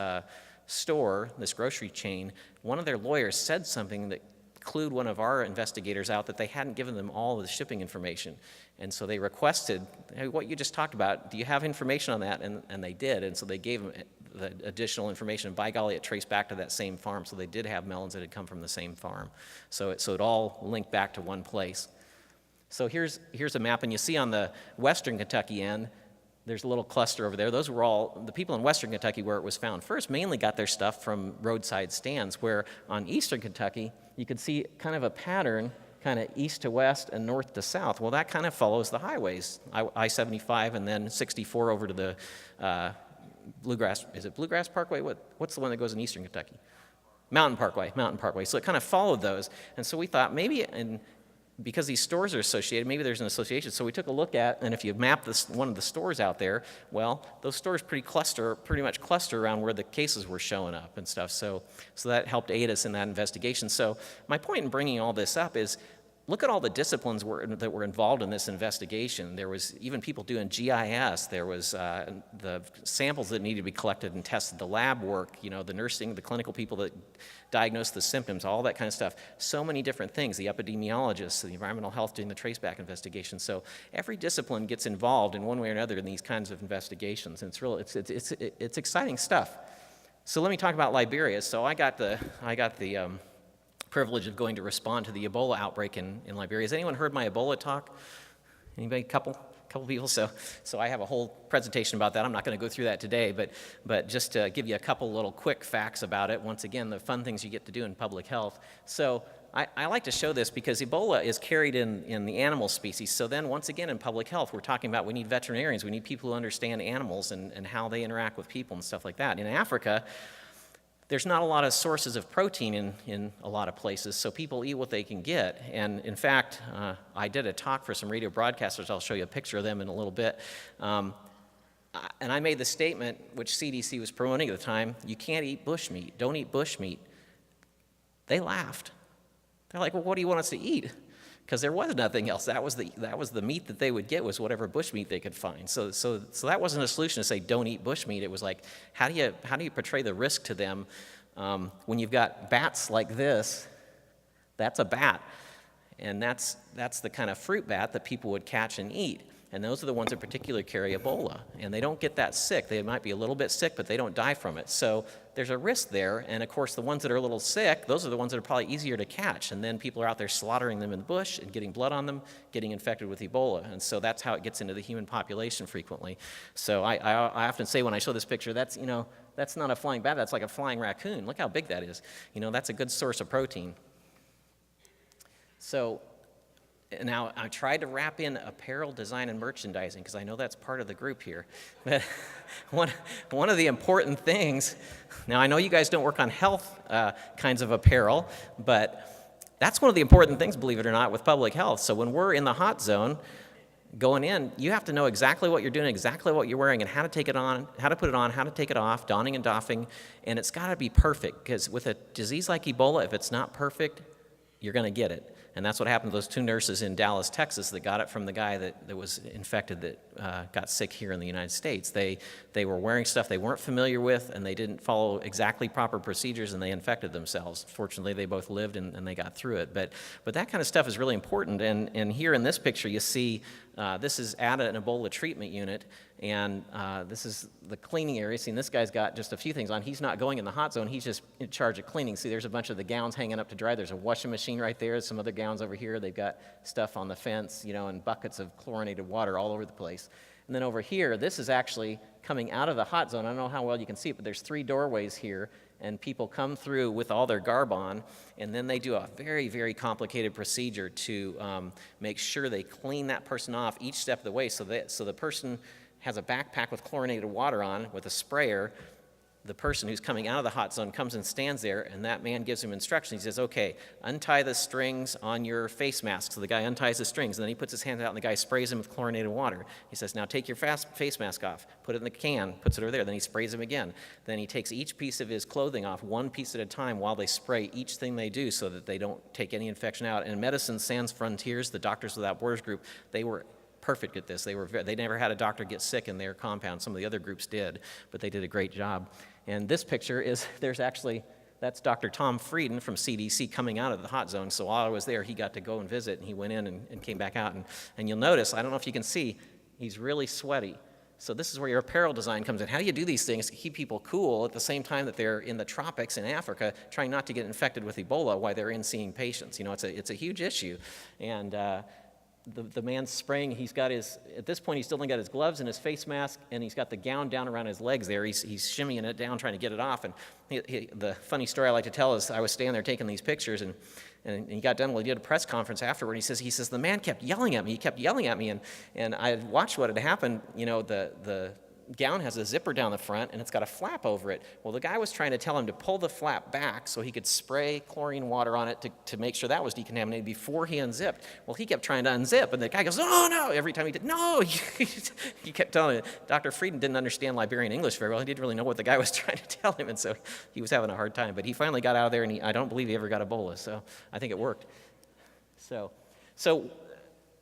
[SPEAKER 3] store, this grocery chain, one of their lawyers said something that clued one of our investigators out, that they hadn't given them all the shipping information. And so they requested, hey, what you just talked about, do you have information on that? And they did, and so they gave them the additional information. And by golly, it traced back to that same farm, so they did have melons that had come from the same farm. So it all linked back to one place. So here's a map, and you see on the western Kentucky end, there's a little cluster over there. Those were all, the people in western Kentucky where it was found first mainly got their stuff from roadside stands, where on eastern Kentucky, you could see kind of a pattern, kind of east to west and north to south. Well, that kind of follows the highways, I-75 and then 64 over to the Bluegrass, is it Bluegrass Parkway? What's the one that goes in eastern Kentucky? Mountain Parkway. So it kind of followed those. And so we thought maybe, because these stores are associated, maybe there's an association. So we took a look at, and if you map one of the stores out there, well, those stores pretty much cluster around where the cases were showing up and stuff. So that helped aid us in that investigation. So my point in bringing all this up is, look at all the disciplines that were involved in this investigation. There was even people doing GIS. There was the samples that needed to be collected and tested, the lab work, the nursing, the clinical people that diagnosed the symptoms, all that kind of stuff. So many different things, the epidemiologists, the environmental health doing the traceback investigation. So every discipline gets involved in one way or another in these kinds of investigations, and it's exciting stuff. So let me talk about Liberia. So I got the privilege of going to respond to the Ebola outbreak in Liberia. Has anyone heard my Ebola talk? Anybody? Couple people. So I have a whole presentation about that. I'm not going to go through that today, but just to give you a couple little quick facts about it. Once again, the fun things you get to do in public health. So I like to show this because Ebola is carried in the animal species. So then once again in public health, we're talking about we need veterinarians. We need people who understand animals and how they interact with people and stuff like that. In Africa, there's not a lot of sources of protein in a lot of places, so people eat what they can get. And in fact, I did a talk for some radio broadcasters. I'll show you a picture of them in a little bit. And I made the statement, which CDC was promoting at the time, you can't eat bushmeat, don't eat bushmeat. They laughed. They're like, well, what do you want us to eat? Because there was nothing else. That was the meat that they would get, was whatever bushmeat they could find. So that wasn't a solution to say don't eat bushmeat. It was like, how do you portray the risk to them when you've got bats like this? That's a bat, and that's the kind of fruit bat that people would catch and eat. And those are the ones that particularly carry Ebola. And they don't get that sick. They might be a little bit sick, but they don't die from it. So there's a risk there. And of course, the ones that are a little sick, those are the ones that are probably easier to catch. And then people are out there slaughtering them in the bush and getting blood on them, getting infected with Ebola. And so that's how it gets into the human population frequently. So I often say when I show this picture, that's not a flying bat, that's like a flying raccoon. Look how big that is. That's a good source of protein. So now, I tried to wrap in apparel design and merchandising because I know that's part of the group here. But one of the important things, now I know you guys don't work on health kinds of apparel, but that's one of the important things, believe it or not, with public health. So when we're in the hot zone going in, you have to know exactly what you're doing, exactly what you're wearing, and how to take it on, how to put it on, how to take it off, donning and doffing, and it's got to be perfect because with a disease like Ebola, if it's not perfect, you're going to get it. And that's what happened to those two nurses in Dallas, Texas that got it from the guy that was infected that got sick here in the United States. They were wearing stuff they weren't familiar with, and they didn't follow exactly proper procedures, and they infected themselves. Fortunately, they both lived, and they got through it. But that kind of stuff is really important. And here in this picture, you see this is at an Ebola treatment unit, and this is the cleaning area. See, this guy's got just a few things on. He's not going in the hot zone. He's just in charge of cleaning. See, there's a bunch of the gowns hanging up to dry. There's a washing machine right there. There's some other gowns over here. They've got stuff on the fence, and buckets of chlorinated water all over the place. And then over here, this is actually coming out of the hot zone. I don't know how well you can see it, but there's 3 doorways here, and people come through with all their garb on, and then they do a very, very complicated procedure to make sure they clean that person off each step of the way. So the person has a backpack with chlorinated water on with a sprayer. The person who's coming out of the hot zone comes and stands there, and that man gives him instructions. He says, okay, untie the strings on your face mask. So the guy unties the strings, and then he puts his hand out, and the guy sprays him with chlorinated water. He says, now take your face mask off, put it in the can, puts it over there, then he sprays him again. Then he takes each piece of his clothing off, one piece at a time, while they spray each thing they do so that they don't take any infection out. And Medicine Sans Frontiers, the Doctors Without Borders group, they were perfect at this. They never had a doctor get sick in their compound. Some of the other groups did, but they did a great job. And this picture that's Dr. Tom Frieden from CDC coming out of the hot zone. So while I was there, he got to go and visit, and he went in and came back out. And you'll notice, I don't know if you can see, he's really sweaty. So this is where your apparel design comes in. How do you do these things to keep people cool at the same time that they're in the tropics in Africa trying not to get infected with Ebola while they're in seeing patients? It's a huge issue. And the man's spraying, at this point, he's still only got his gloves and his face mask, and he's got the gown down around his legs there. He's shimmying it down, trying to get it off. And the funny story I like to tell is I was standing there taking these pictures, and he got done. Well, he did a press conference afterward. He says, the man kept yelling at me. He kept yelling at me, and I had watched what had happened. The gown has a zipper down the front, and it's got a flap over it. Well, the guy was trying to tell him to pull the flap back so he could spray chlorine water on it to make sure that was decontaminated before he unzipped. Well, he kept trying to unzip, and the guy goes, oh, no, every time he did, no. He kept telling him. Dr. Frieden didn't understand Liberian English very well. He didn't really know what the guy was trying to tell him, and so he was having a hard time. But he finally got out of there, and I don't believe he ever got Ebola, so I think it worked. So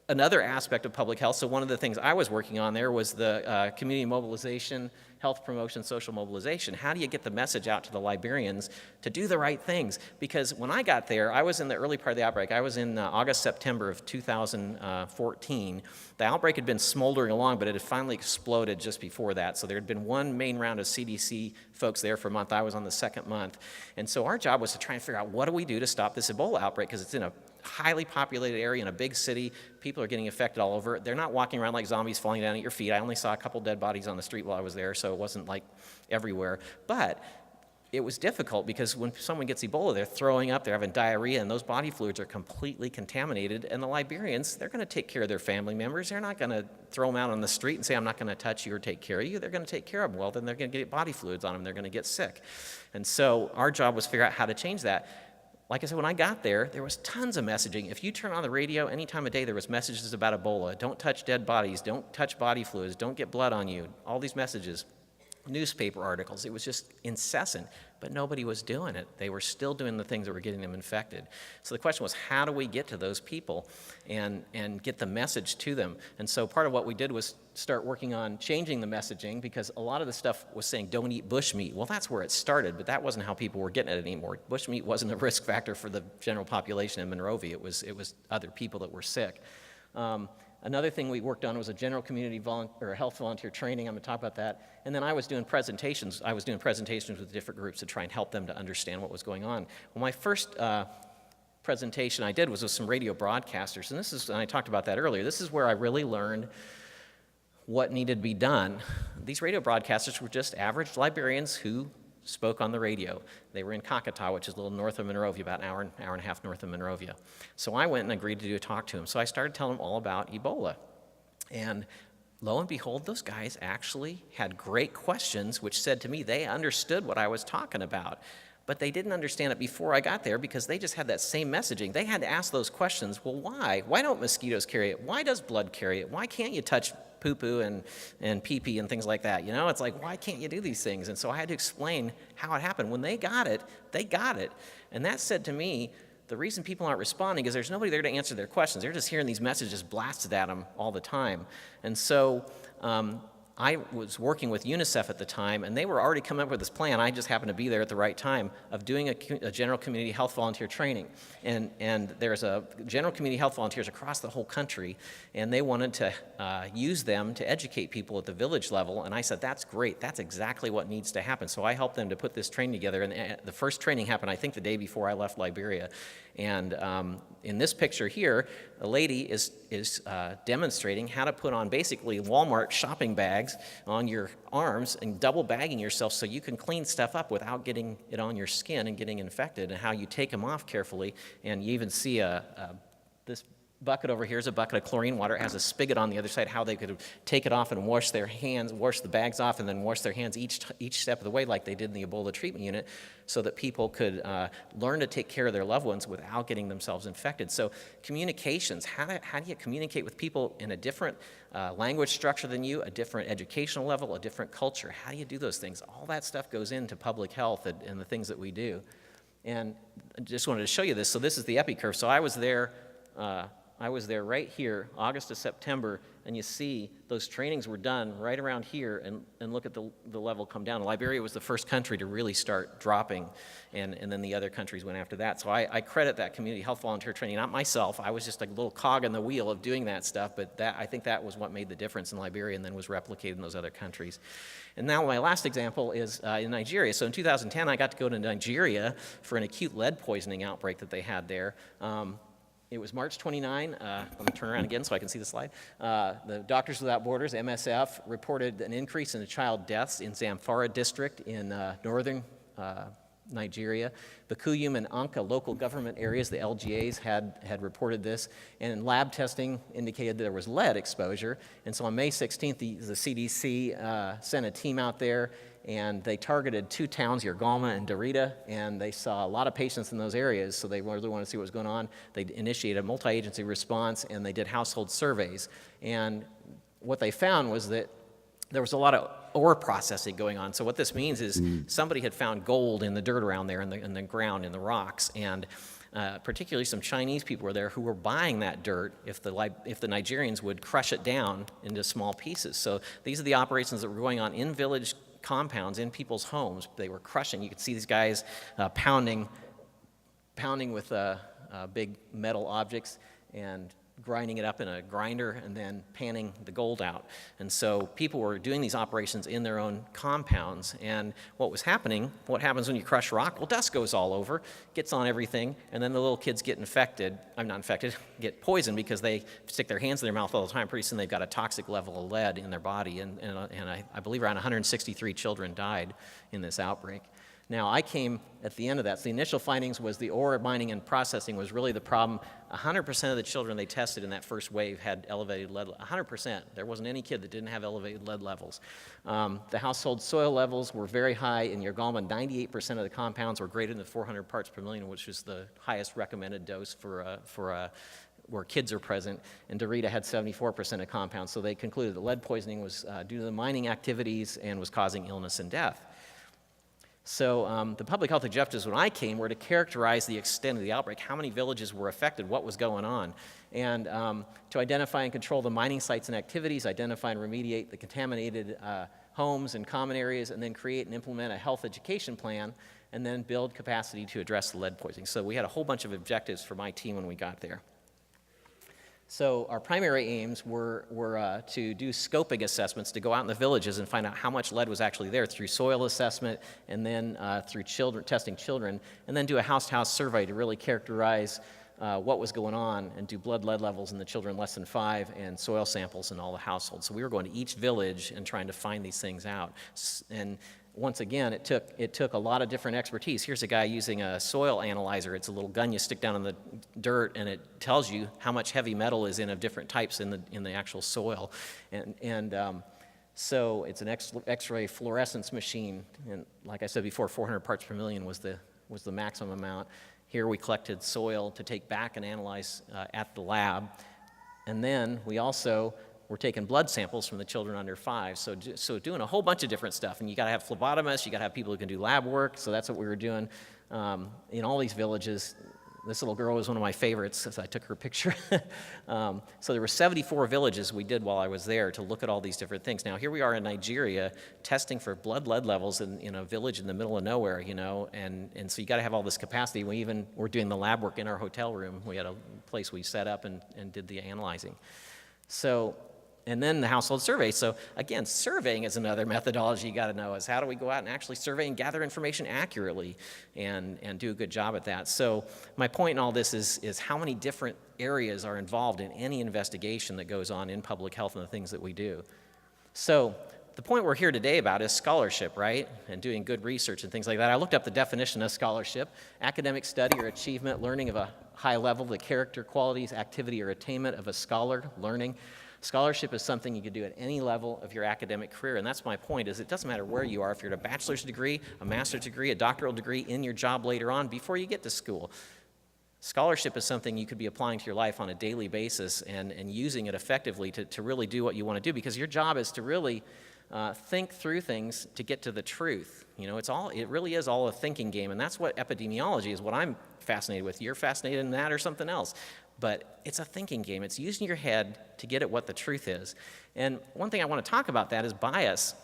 [SPEAKER 3] another aspect of public health, so one of the things I was working on there was the community mobilization, health promotion, social mobilization. How do you get the message out to the Liberians to do the right things? Because when I got there, I was in the early part of the outbreak. I was in August, September of 2014. The outbreak had been smoldering along, but it had finally exploded just before that. So there had been one main round of CDC folks there for a month. I was on the second month. And so our job was to try and figure out what do we do to stop this Ebola outbreak, because it's in a highly populated area in a big city. People are getting infected all over. They're not walking around like zombies falling down at your feet. I only saw a couple dead bodies on the street while I was there, so it wasn't like everywhere. But it was difficult because when someone gets Ebola, they're throwing up, they're having diarrhea, and those body fluids are completely contaminated. And the Liberians, they're going to take care of their family members. They're not going to throw them out on the street and say, I'm not going to touch you or take care of you. They're going to take care of them. Well, then they're going to get body fluids on them. They're going to get sick. And so our job was to figure out how to change that. Like I said, when I got there was tons of messaging. If you turn on the radio any time of day, there was messages about Ebola. Don't touch dead bodies. Don't touch body fluids. Don't get blood on you. All these messages. Newspaper articles. It was just incessant, but nobody was doing it. They were still doing the things that were getting them infected. So the question was, how do we get to those people and get the message to them? And so part of what we did was start working on changing the messaging, because a lot of the stuff was saying, don't eat bushmeat. Well, that's where it started, but that wasn't how people were getting it anymore. Bushmeat wasn't a risk factor for the general population in Monrovia. It was other people that were sick. Another thing we worked on was a general community health volunteer training. I'm going to talk about that. And then I was doing presentations. I was doing presentations with different groups to try and help them to understand what was going on. Well, my first presentation I did was with some radio broadcasters. And I talked about that earlier. This is where I really learned what needed to be done. These radio broadcasters were just average Liberians who spoke on the radio. They were in Kakata, which is a little north of Monrovia, about an hour and a half north of Monrovia. So I went and agreed to do a talk to them. So I started telling them all about Ebola. And lo and behold, those guys actually had great questions, which said to me they understood what I was talking about. But they didn't understand it before I got there because they just had that same messaging. They had to ask those questions. Well, why? Why don't mosquitoes carry it? Why does blood carry it? Why can't you touch poo-poo and pee-pee and things like that? You know, it's like, why can't you do these things? And so I had to explain how it happened. When they got it, they got it. And that said to me, the reason people aren't responding is there's nobody there to answer their questions. They're just hearing these messages blasted at them all the time. And so I was working with UNICEF at the time, and they were already coming up with this plan. I just happened to be there at the right time of doing a general community health volunteer training. And there's a general community health volunteers across the whole country, and they wanted to use them to educate people at the village level. And I said, that's great. That's exactly what needs to happen. So I helped them to put this training together. And the first training happened, I think, the day before I left Liberia. And in this picture here, a lady is demonstrating how to put on basically Walmart shopping bags on your arms and double bagging yourself so you can clean stuff up without getting it on your skin and getting infected, and how you take them off carefully. And you even see this bucket over here is a bucket of chlorine water. It has a spigot on the other side, how they could take it off and wash their hands, wash the bags off, and then wash their hands each step of the way like they did in the Ebola treatment unit, so that people could learn to take care of their loved ones without getting themselves infected. So communications, how do you communicate with people in a different language structure than you, a different educational level, a different culture? How do you do those things? All that stuff goes into public health and the things that we do. And I just wanted to show you this. So this is the epi curve. So I was there right here, August to September, and you see those trainings were done right around here, and look at the level come down. Liberia was the first country to really start dropping, and then the other countries went after that. So I credit that community health volunteer training, not myself. I was just a little cog in the wheel of doing that stuff, but I think that was what made the difference in Liberia and then was replicated in those other countries. And now my last example is in Nigeria. So in 2010, I got to go to Nigeria for an acute lead poisoning outbreak that they had there. It was March 29. Let me turn around again so I can see the slide. The Doctors Without Borders, MSF, reported an increase in the child deaths in Zamfara district in northern Nigeria. The Kuyum and Anka local government areas, the LGAs, had reported this, and lab testing indicated there was lead exposure. And so on May 16th, the CDC sent a team out there, and they targeted 2 towns, Yergalma and Darita, and they saw a lot of patients in those areas, so they really wanted to see what was going on. They initiated a multi-agency response, and they did household surveys. And what they found was that there was a lot of ore processing going on. So what this means is somebody had found gold in the dirt around there, in the ground, in the rocks, and particularly some Chinese people were there who were buying that dirt if the Nigerians would crush it down into small pieces. So these are the operations that were going on in village compounds, in people's homes. They were crushing. You could see these guys pounding with big metal objects and grinding it up in a grinder and then panning the gold out. And so people were doing these operations in their own compounds. And what was happening, what happens when you crush rock? Well, dust goes all over, gets on everything, and then the little kids get get poisoned because they stick their hands in their mouth all the time. Pretty soon they've got a toxic level of lead in their body. And I believe around 163 children died in this outbreak. Now, I came at the end of that. So the initial findings was the ore mining and processing was really the problem. 100% of the children they tested in that first wave had elevated lead, 100%. There wasn't any kid that didn't have elevated lead levels. The household soil levels were very high. In Yergalma, 98% of the compounds were greater than 400 parts per million, which is the highest recommended dose for where kids are present, and Dorita had 74% of compounds, so they concluded that lead poisoning was due to the mining activities and was causing illness and death. So the public health objectives when I came were to characterize the extent of the outbreak, how many villages were affected, what was going on, and to identify and control the mining sites and activities, identify and remediate the contaminated homes and common areas, and then create and implement a health education plan, and then build capacity to address the lead poisoning. So we had a whole bunch of objectives for my team when we got there. So our primary aims were to do scoping assessments, to go out in the villages and find out how much lead was actually there through soil assessment and then through testing children, and then do a house-to-house survey to really characterize what was going on and do blood lead levels in the children less than 5 and soil samples in all the households. So we were going to each village and trying to find these things out. And once again, it took a lot of different expertise. Here's a guy using a soil analyzer. It's a little gun you stick down in the dirt, and it tells you how much heavy metal is in of different types in the actual soil. So it's an X-ray fluorescence machine, and like I said before, 400 parts per million was the maximum amount. Here we collected soil to take back and analyze at the lab, and then we also we're taking blood samples from the children under 5, so doing a whole bunch of different stuff. And you got to have phlebotomists, you got to have people who can do lab work, so that's what we were doing in all these villages. This little girl was one of my favorites, so I took her picture. So there were 74 villages we did while I was there to look at all these different things. Now, here we are in Nigeria testing for blood lead levels in a village in the middle of nowhere, you know, and so you got to have all this capacity. We even were doing the lab work in our hotel room. We had a place we set up and did the analyzing. So, and then the household survey. So again, surveying is another methodology you got to know, is how do we go out and actually survey and gather information accurately and do a good job at that. So my point in all this is how many different areas are involved in any investigation that goes on in public health and the things that we do. So the point we're here today about is scholarship, right? And doing good research and things like that. I looked up the definition of scholarship: academic study or achievement, learning of a high level, the character, qualities, activity, or attainment of a scholar, learning. Scholarship is something you can do at any level of your academic career, and that's my point, is it doesn't matter where you are, if you're at a bachelor's degree, a master's degree, a doctoral degree, in your job later on, before you get to school. Scholarship is something you could be applying to your life on a daily basis and using it effectively to really do what you want to do, because your job is to really think through things to get to the truth. You know, it really is all a thinking game, and that's what epidemiology is, what I'm fascinated with. You're fascinated in that or something else. But it's a thinking game. It's using your head to get at what the truth is. And one thing I want to talk about that is bias.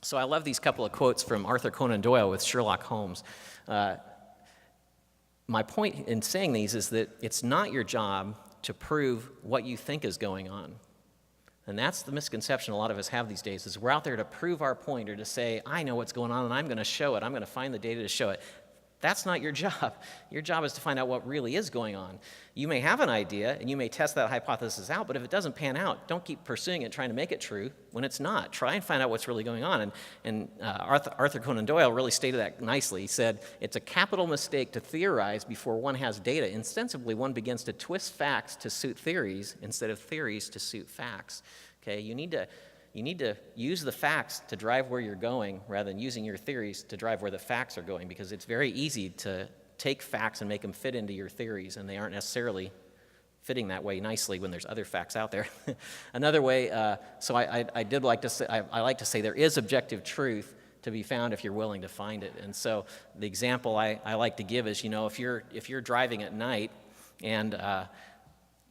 [SPEAKER 3] So I love these couple of quotes from Arthur Conan Doyle with Sherlock Holmes. My point in saying these is that it's not your job to prove what you think is going on. And that's the misconception a lot of us have these days, is we're out there to prove our point or to say, I know what's going on and I'm going to show it. I'm going to find the data to show it. That's not your job. Your job is to find out what really is going on. You may have an idea, and you may test that hypothesis out, but if it doesn't pan out, don't keep pursuing it, trying to make it true when it's not. Try and find out what's really going on. And Arthur Conan Doyle really stated that nicely. He said, it's a capital mistake to theorize before one has data. Insensibly, one begins to twist facts to suit theories instead of theories to suit facts. Okay, you need to use the facts to drive where you're going rather than using your theories to drive where the facts are going, because it's very easy to take facts and make them fit into your theories, and they aren't necessarily fitting that way nicely when there's other facts out there. Another way, so I like to say there is objective truth to be found if you're willing to find it. And so the example I like to give is, you know, if you're driving at night and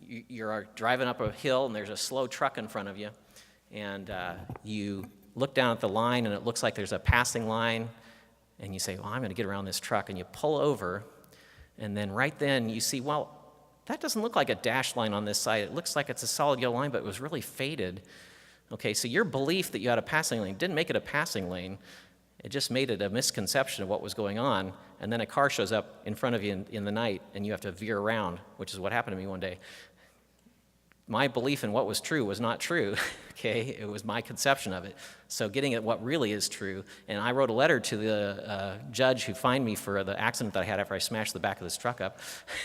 [SPEAKER 3] you're driving up a hill and there's a slow truck in front of you, and you look down at the line and it looks like there's a passing line, and you say, well, I'm going to get around this truck, and you pull over, and then right then you see, well, that doesn't look like a dashed line on this side. It looks like it's a solid yellow line, but it was really faded. Okay, so your belief that you had a passing lane didn't make it a passing lane. It just made it a misconception of what was going on, and then a car shows up in front of you in the night, and you have to veer around, which is what happened to me one day. My belief in what was true was not true, okay? It was my conception of it. So getting at what really is true, and I wrote a letter to the judge who fined me for the accident that I had after I smashed the back of this truck up,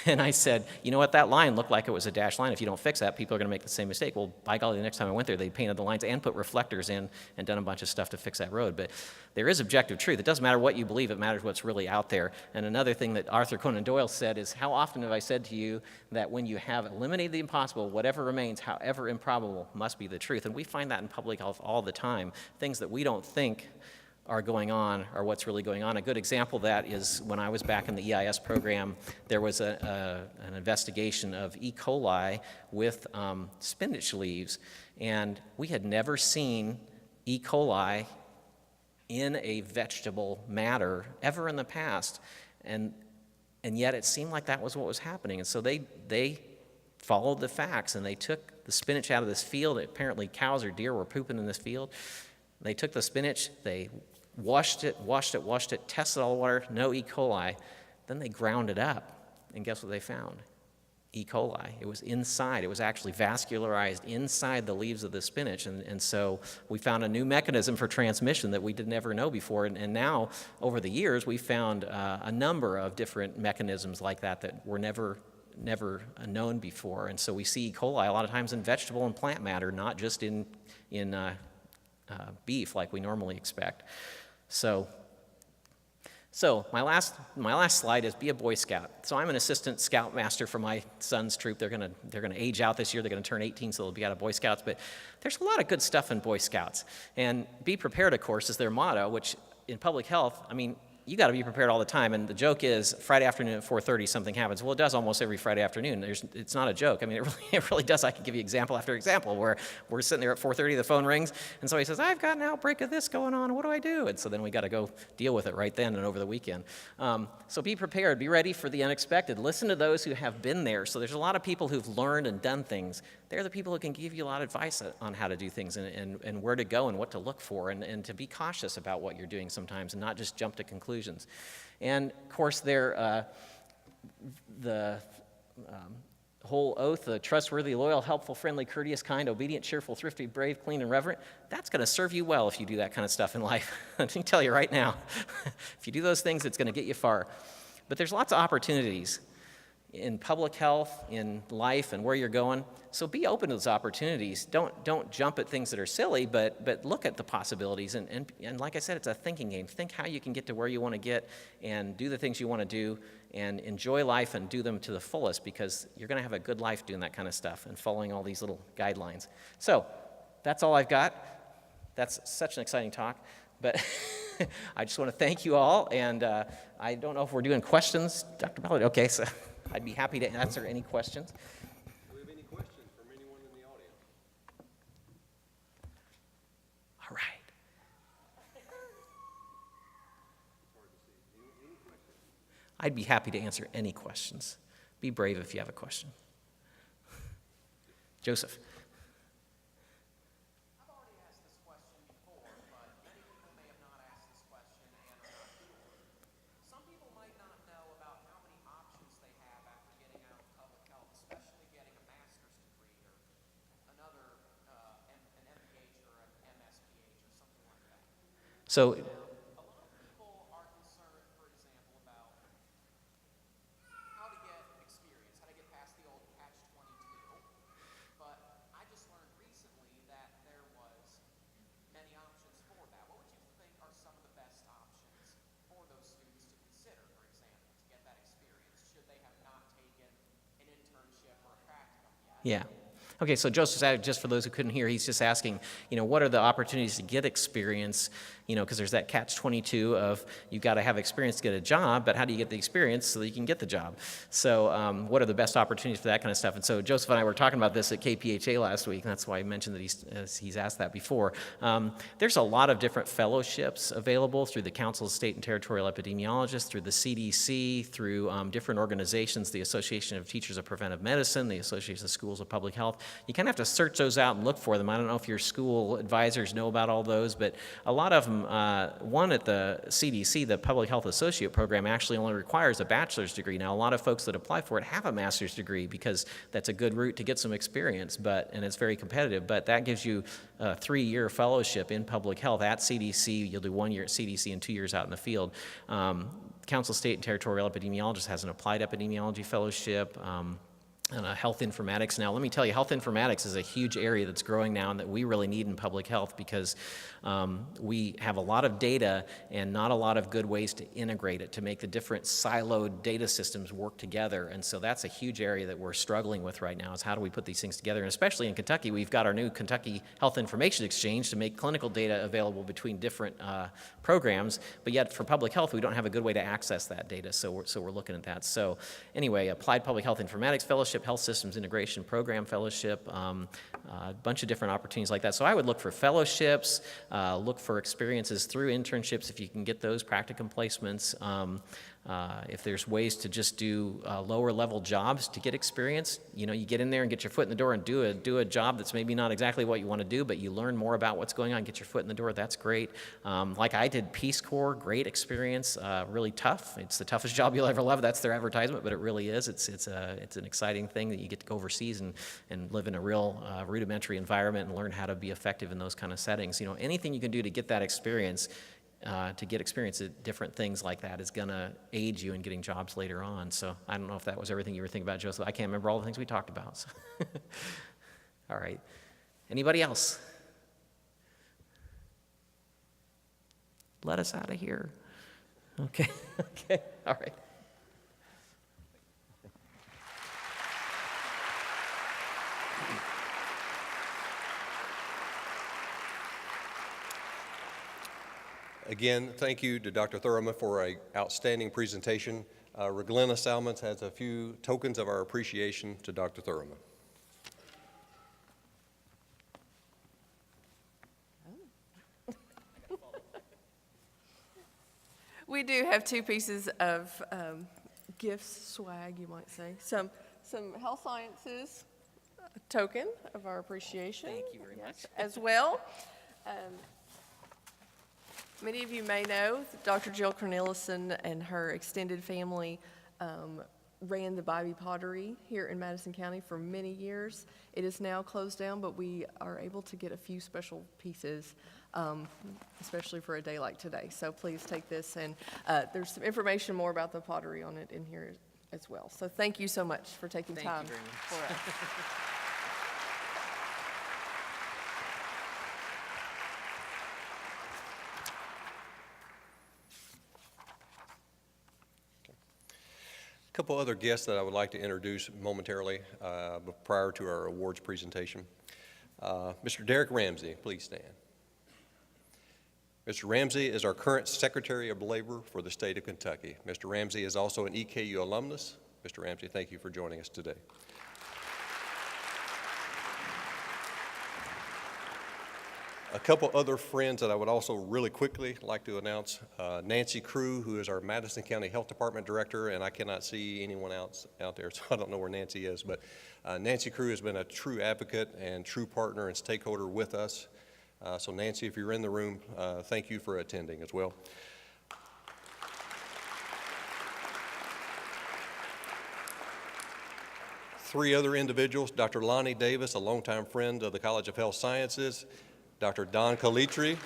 [SPEAKER 3] and I said, you know what, that line looked like it was a dashed line. If you don't fix that, people are gonna make the same mistake. Well, by golly, the next time I went there, they painted the lines and put reflectors in and done a bunch of stuff to fix that road. But there is objective truth. It doesn't matter what you believe, it matters what's really out there. And another thing that Arthur Conan Doyle said is, how often have I said to you that when you have eliminated the impossible, whatever remains, however improbable, must be the truth. And we find that in public health all the time. Things that we don't think are going on are what's really going on. A good example of that is when I was back in the EIS program, there was an investigation of E. coli with spinach leaves, and we had never seen E. coli in a vegetable matter ever in the past, and yet it seemed like that was what was happening. And so they followed the facts, and they took the spinach out of this field. Apparently cows or deer were pooping in this field. They took the spinach, they washed it, tested all the water, no E. coli. Then they ground it up, and guess what they found? E. coli. It was inside. It was actually vascularized inside the leaves of the spinach, and so we found a new mechanism for transmission that we did never know before, and now, over the years, we found a number of different mechanisms like that were never known before, and so we see E. coli a lot of times in vegetable and plant matter, not just in beef like we normally expect. So my last slide is be a Boy Scout. So I'm an assistant scoutmaster for my son's troop. They're gonna age out this year. They're gonna turn 18, so they'll be out of Boy Scouts. But there's a lot of good stuff in Boy Scouts. And be prepared, of course, is their motto, which in public health, I mean, you got to be prepared all the time. And the joke is Friday afternoon at 4:30 something happens. Well, it does almost every Friday afternoon. It's not a joke. I mean, it really does. I can give you example after example where we're sitting there at 4:30, the phone rings, and somebody says, I've got an outbreak of this going on. What do I do? And so then we got to go deal with it right then and over the weekend. So be prepared. Be ready for the unexpected. Listen to those who have been there. So there's a lot of people who've learned and done things. They're the people who can give you a lot of advice on how to do things and where to go and what to look for and to be cautious about what you're doing sometimes and not just jump to conclusions. And, of course, the whole oath, the trustworthy, loyal, helpful, friendly, courteous, kind, obedient, cheerful, thrifty, brave, clean, and reverent, that's going to serve you well if you do that kind of stuff in life. Let me tell you right now, if you do those things, it's going to get you far. But there's lots of opportunities in public health, in life, and where you're going. So be open to those opportunities. Don't jump at things that are silly, but look at the possibilities. And like I said, it's a thinking game. Think how you can get to where you want to get and do the things you want to do and enjoy life and do them to the fullest, because you're going to have a good life doing that kind of stuff and following all these little guidelines. So that's all I've got. That's such an exciting talk. But I just want to thank you all. And I don't know if we're doing questions, Dr. Ballard. Okay, so I'd be happy to answer any questions.
[SPEAKER 1] Do we have any questions from anyone in the audience?
[SPEAKER 3] All right. I'd be happy to answer any questions. Be brave if you have a question. Joseph.
[SPEAKER 4] I've already asked this question before, but many people may have not asked this question and are not sure. Some people might not know about how many options they have after getting out of public health, especially getting a master's degree or another, an MPH or an MSPH or something like that.
[SPEAKER 3] So,
[SPEAKER 4] A lot of people are concerned, for example, about how to get experience, how to get past the old catch-22. But I just learned recently that there was many options for that. What would you think are some of the best options for those students to consider, for example, to get that experience, should they have not taken an internship or a practicum yet?
[SPEAKER 3] yeah. Okay, so Joseph's added, just for those who couldn't hear, he's just asking, what are the opportunities to get experience, because there's that catch-22 of you've got to have experience to get a job, but how do you get the experience so that you can get the job? So what are the best opportunities for that kind of stuff? And so Joseph and I were talking about this at KPHA last week, and that's why I mentioned that he's asked that before. There's a lot of different fellowships available through the Council of State and Territorial Epidemiologists, through the CDC, through different organizations, the Association of Teachers of Preventive Medicine, the Association of Schools of Public Health. You kind of have to search those out and look for them. I don't know if your school advisors know about all those, but a lot of them them. One at the CDC, the Public Health Associate Program, actually only requires a bachelor's degree. Now, a lot of folks that apply for it have a master's degree because that's a good route to get some experience, and it's very competitive. But that gives you a 3-year fellowship in public health at CDC. You'll do 1 year at CDC and 2 years out in the field. Council State and Territorial Epidemiologist has an applied epidemiology fellowship. And health informatics. Now, let me tell you, health informatics is a huge area that's growing now and that we really need in public health because we have a lot of data and not a lot of good ways to integrate it, to make the different siloed data systems work together. And so that's a huge area that we're struggling with right now, is how do we put these things together? And especially in Kentucky, we've got our new Kentucky Health Information Exchange to make clinical data available between different programs, but yet for public health, we don't have a good way to access that data, so we're looking at that. So anyway, Applied Public Health Informatics Fellowship, Health Systems Integration Program Fellowship, a bunch of different opportunities like that. So I would look for fellowships, look for experiences through internships if you can get those, practicum placements. If there's ways to just do lower level jobs to get experience, you get in there and get your foot in the door and do a job that's maybe not exactly what you want to do, but you learn more about what's going on, get your foot in the door, that's great. Like I did Peace Corps, great experience, really tough. It's the toughest job you'll ever love. That's their advertisement, but it really is. It's an exciting thing that you get to go overseas and live in a real rudimentary environment and learn how to be effective in those kind of settings. Anything you can do to get that experience, to get experience at different things like that is going to aid you in getting jobs later on. So I don't know if that was everything you were thinking about, Joseph. I can't remember all the things we talked about. So. All right. Anybody else? Let us out of here. Okay. Okay. All right.
[SPEAKER 1] Again, thank you to Dr. Thurman for an outstanding presentation. Reglena Salmons has a few tokens of our appreciation to Dr. Thurman.
[SPEAKER 2] We do have 2 pieces of gifts, swag, you might say. Some health sciences token of our appreciation.
[SPEAKER 3] Thank you very much.
[SPEAKER 2] As well. Many of you may know that Dr. Jill Cornelison and her extended family ran the Bybee Pottery here in Madison County for many years. It is now closed down, but we are able to get a few special pieces, especially for a day like today. So please take this, and there's some information more about the pottery on it in here as well. So thank you so much for taking time for us.
[SPEAKER 1] A couple other guests that I would like to introduce momentarily prior to our awards presentation. Mr. Derek Ramsey, please stand. Mr. Ramsey is our current Secretary of Labor for the state of Kentucky. Mr. Ramsey is also an EKU alumnus. Mr. Ramsey, thank you for joining us today. A couple other friends that I would also really quickly like to announce. Nancy Crew, who is our Madison County Health Department Director, and I cannot see anyone else out there, so I don't know where Nancy is, but Nancy Crew has been a true advocate and true partner and stakeholder with us. So Nancy, if you're in the room, thank you for attending as well. Three other individuals, Dr. Lonnie Davis, a longtime friend of the College of Health Sciences, Dr. Don Calitri,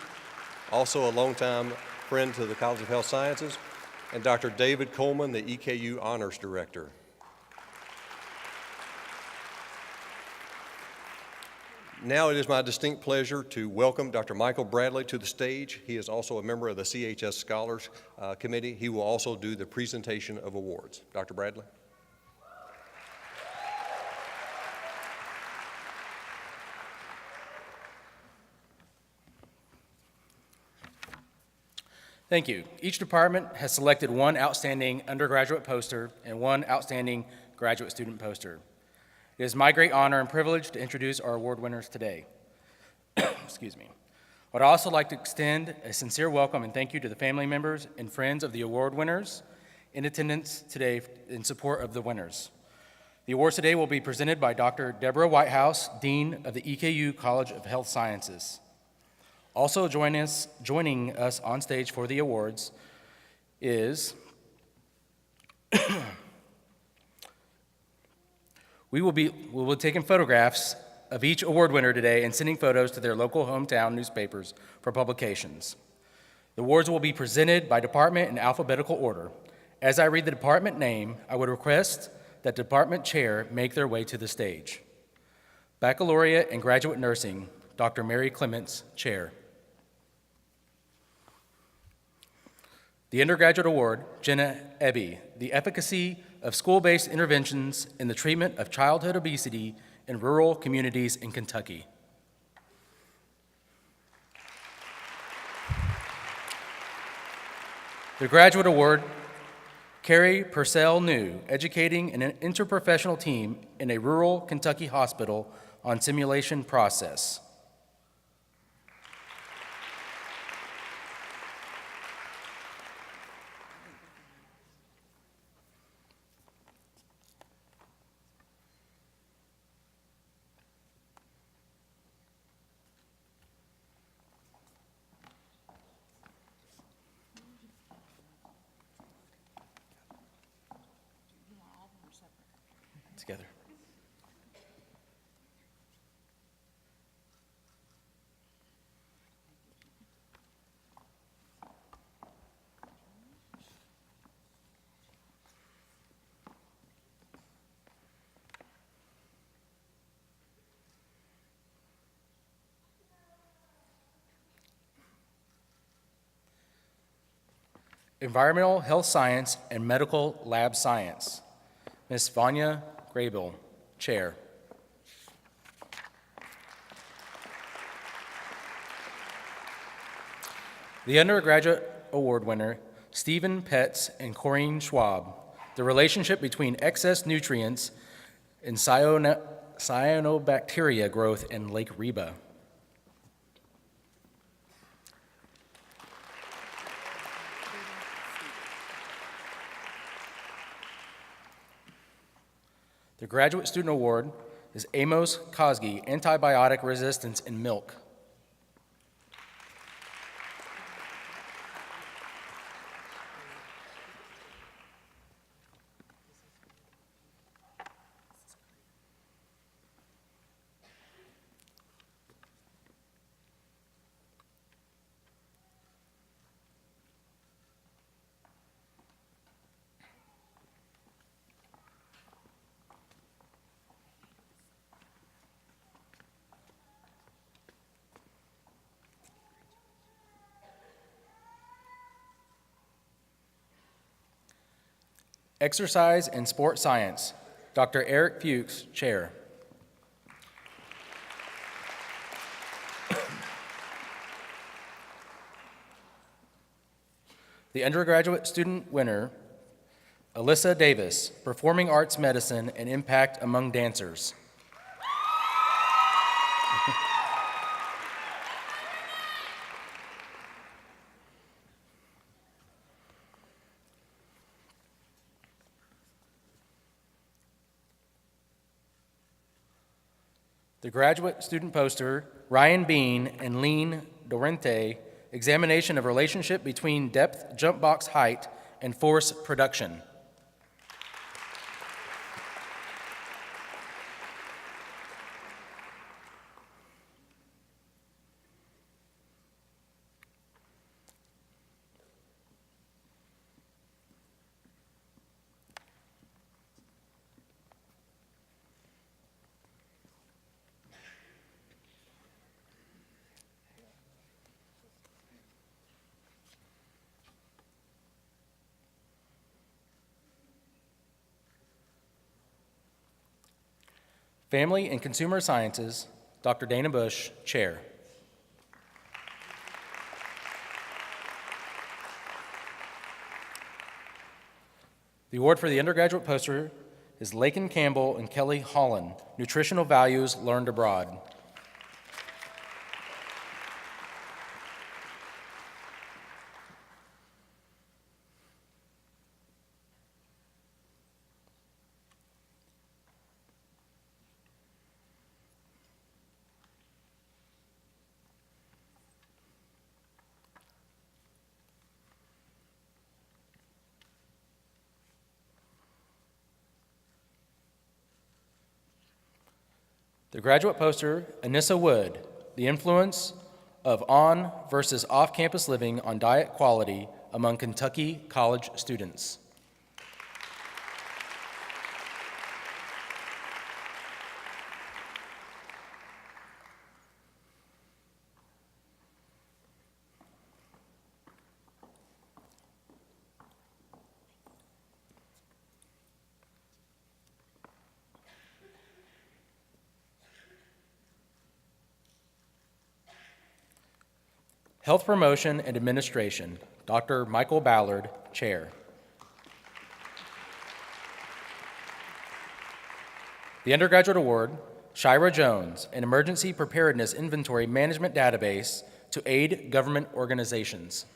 [SPEAKER 1] also a longtime friend to the College of Health Sciences, and Dr. David Coleman, the EKU Honors Director. Now it is my distinct pleasure to welcome Dr. Michael Bradley to the stage. He is also a member of the CHS Scholars Committee. He will also do the presentation of awards. Dr. Bradley.
[SPEAKER 5] Thank you. Each department has selected one outstanding undergraduate poster and one outstanding graduate student poster. It is my great honor and privilege to introduce our award winners today. Excuse me. I would also like to extend a sincere welcome and thank you to the family members and friends of the award winners in attendance today in support of the winners. The awards today will be presented by Dr. Deborah Whitehouse, Dean of the EKU College of Health Sciences. Also joining us on stage for the awards is we will be taking photographs of each award winner today and sending photos to their local hometown newspapers for publications. The awards will be presented by department in alphabetical order. As I read the department name, I would request that department chair make their way to the stage. Baccalaureate and Graduate Nursing, Dr. Mary Clements, Chair. The Undergraduate Award, Jenna Ebby, the efficacy of school-based interventions in the treatment of childhood obesity in rural communities in Kentucky. The Graduate Award, Carrie Purcell New, educating an interprofessional team in a rural Kentucky hospital on simulation process. Together. Environmental Health Science and Medical Lab Science, Ms. Vanya Grable, Chair. The Undergraduate Award winner, Stephen Petz and Corinne Schwab, the relationship between excess nutrients and cyanobacteria growth in Lake Reba. The Graduate Student Award is Amos Kosge, Antibiotic Resistance in Milk. Exercise and Sport Science, Dr. Eric Fuchs, Chair. The Undergraduate Student winner, Alyssa Davis, Performing Arts Medicine and Impact Among Dancers. The Graduate Student Poster, Ryan Bean and Lean Dorente, Examination of Relationship between Depth Jump Box Height and Force Production. Family and Consumer Sciences, Dr. Dana Bush, Chair. The award for the undergraduate poster is Lakin Campbell and Kelly Holland, Nutritional Values Learned Abroad. The graduate poster, Anissa Wood, The Influence of On versus Off-Campus Living on Diet Quality Among Kentucky College Students. Health Promotion and Administration, Dr. Michael Ballard, Chair. The Undergraduate Award, Shira Jones, an Emergency Preparedness Inventory Management Database to aid government organizations.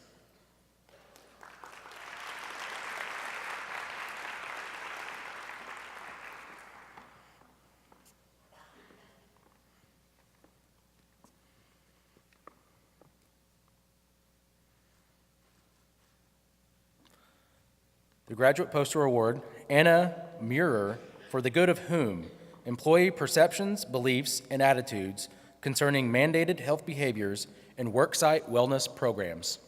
[SPEAKER 5] The Graduate Poster Award, Anna Murer, for the good of whom? Employee perceptions, beliefs, and attitudes concerning mandated health behaviors and worksite wellness programs.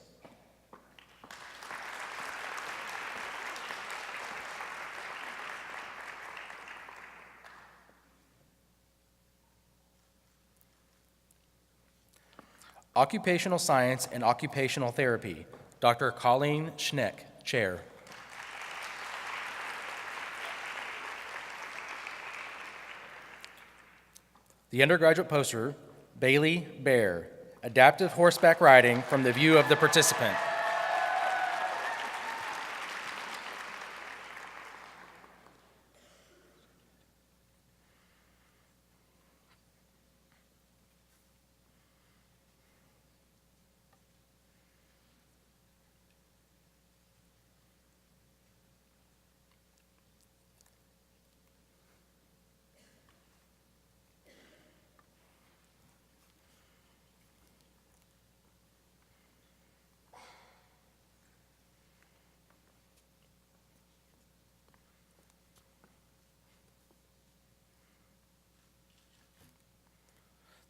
[SPEAKER 5] Occupational Science and Occupational Therapy, Dr. Colleen Schneck, Chair. The undergraduate poster, Bailey Bear, Adaptive Horseback Riding from the View of the Participant.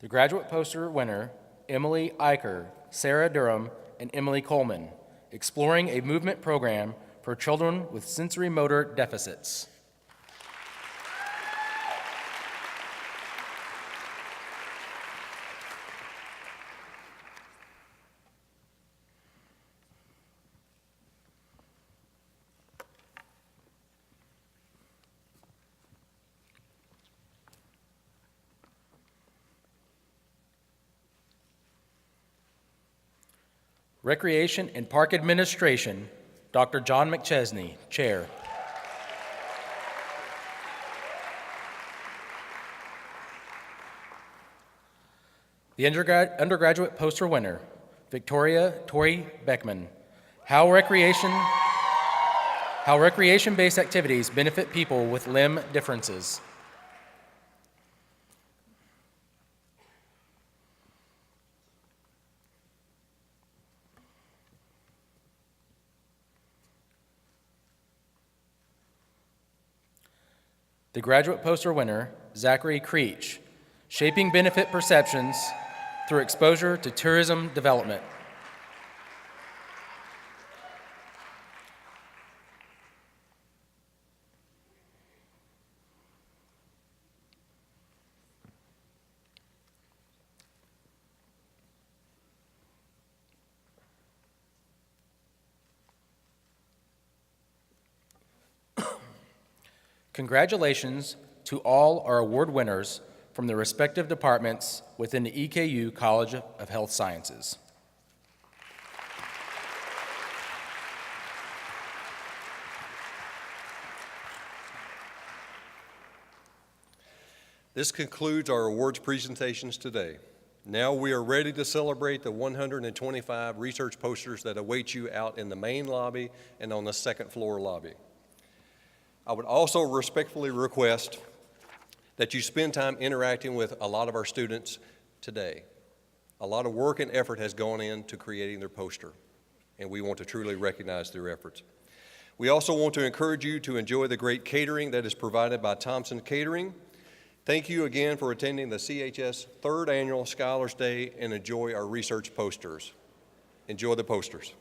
[SPEAKER 5] The graduate poster winner, Emily Eicher, Sarah Durham, and Emily Coleman, Exploring a Movement Program for Children with Sensory Motor Deficits. Recreation and Park Administration, Dr. John McChesney, Chair. The undergraduate poster winner, Victoria Tori Beckman, How Recreation-Based Activities Benefit People with Limb Differences. The graduate poster winner, Zachary Creech, Shaping Benefit Perceptions Through Exposure to Tourism Development. Congratulations to all our award winners from the respective departments within the EKU College of Health Sciences.
[SPEAKER 1] This concludes our awards presentations today. Now we are ready to celebrate the 125 research posters that await you out in the main lobby and on the second floor lobby. I would also respectfully request that you spend time interacting with a lot of our students today. A lot of work and effort has gone into creating their poster, and we want to truly recognize their efforts. We also want to encourage you to enjoy the great catering that is provided by Thompson Catering. Thank you again for attending the CHS third annual Scholars Day and enjoy our research posters. Enjoy the posters.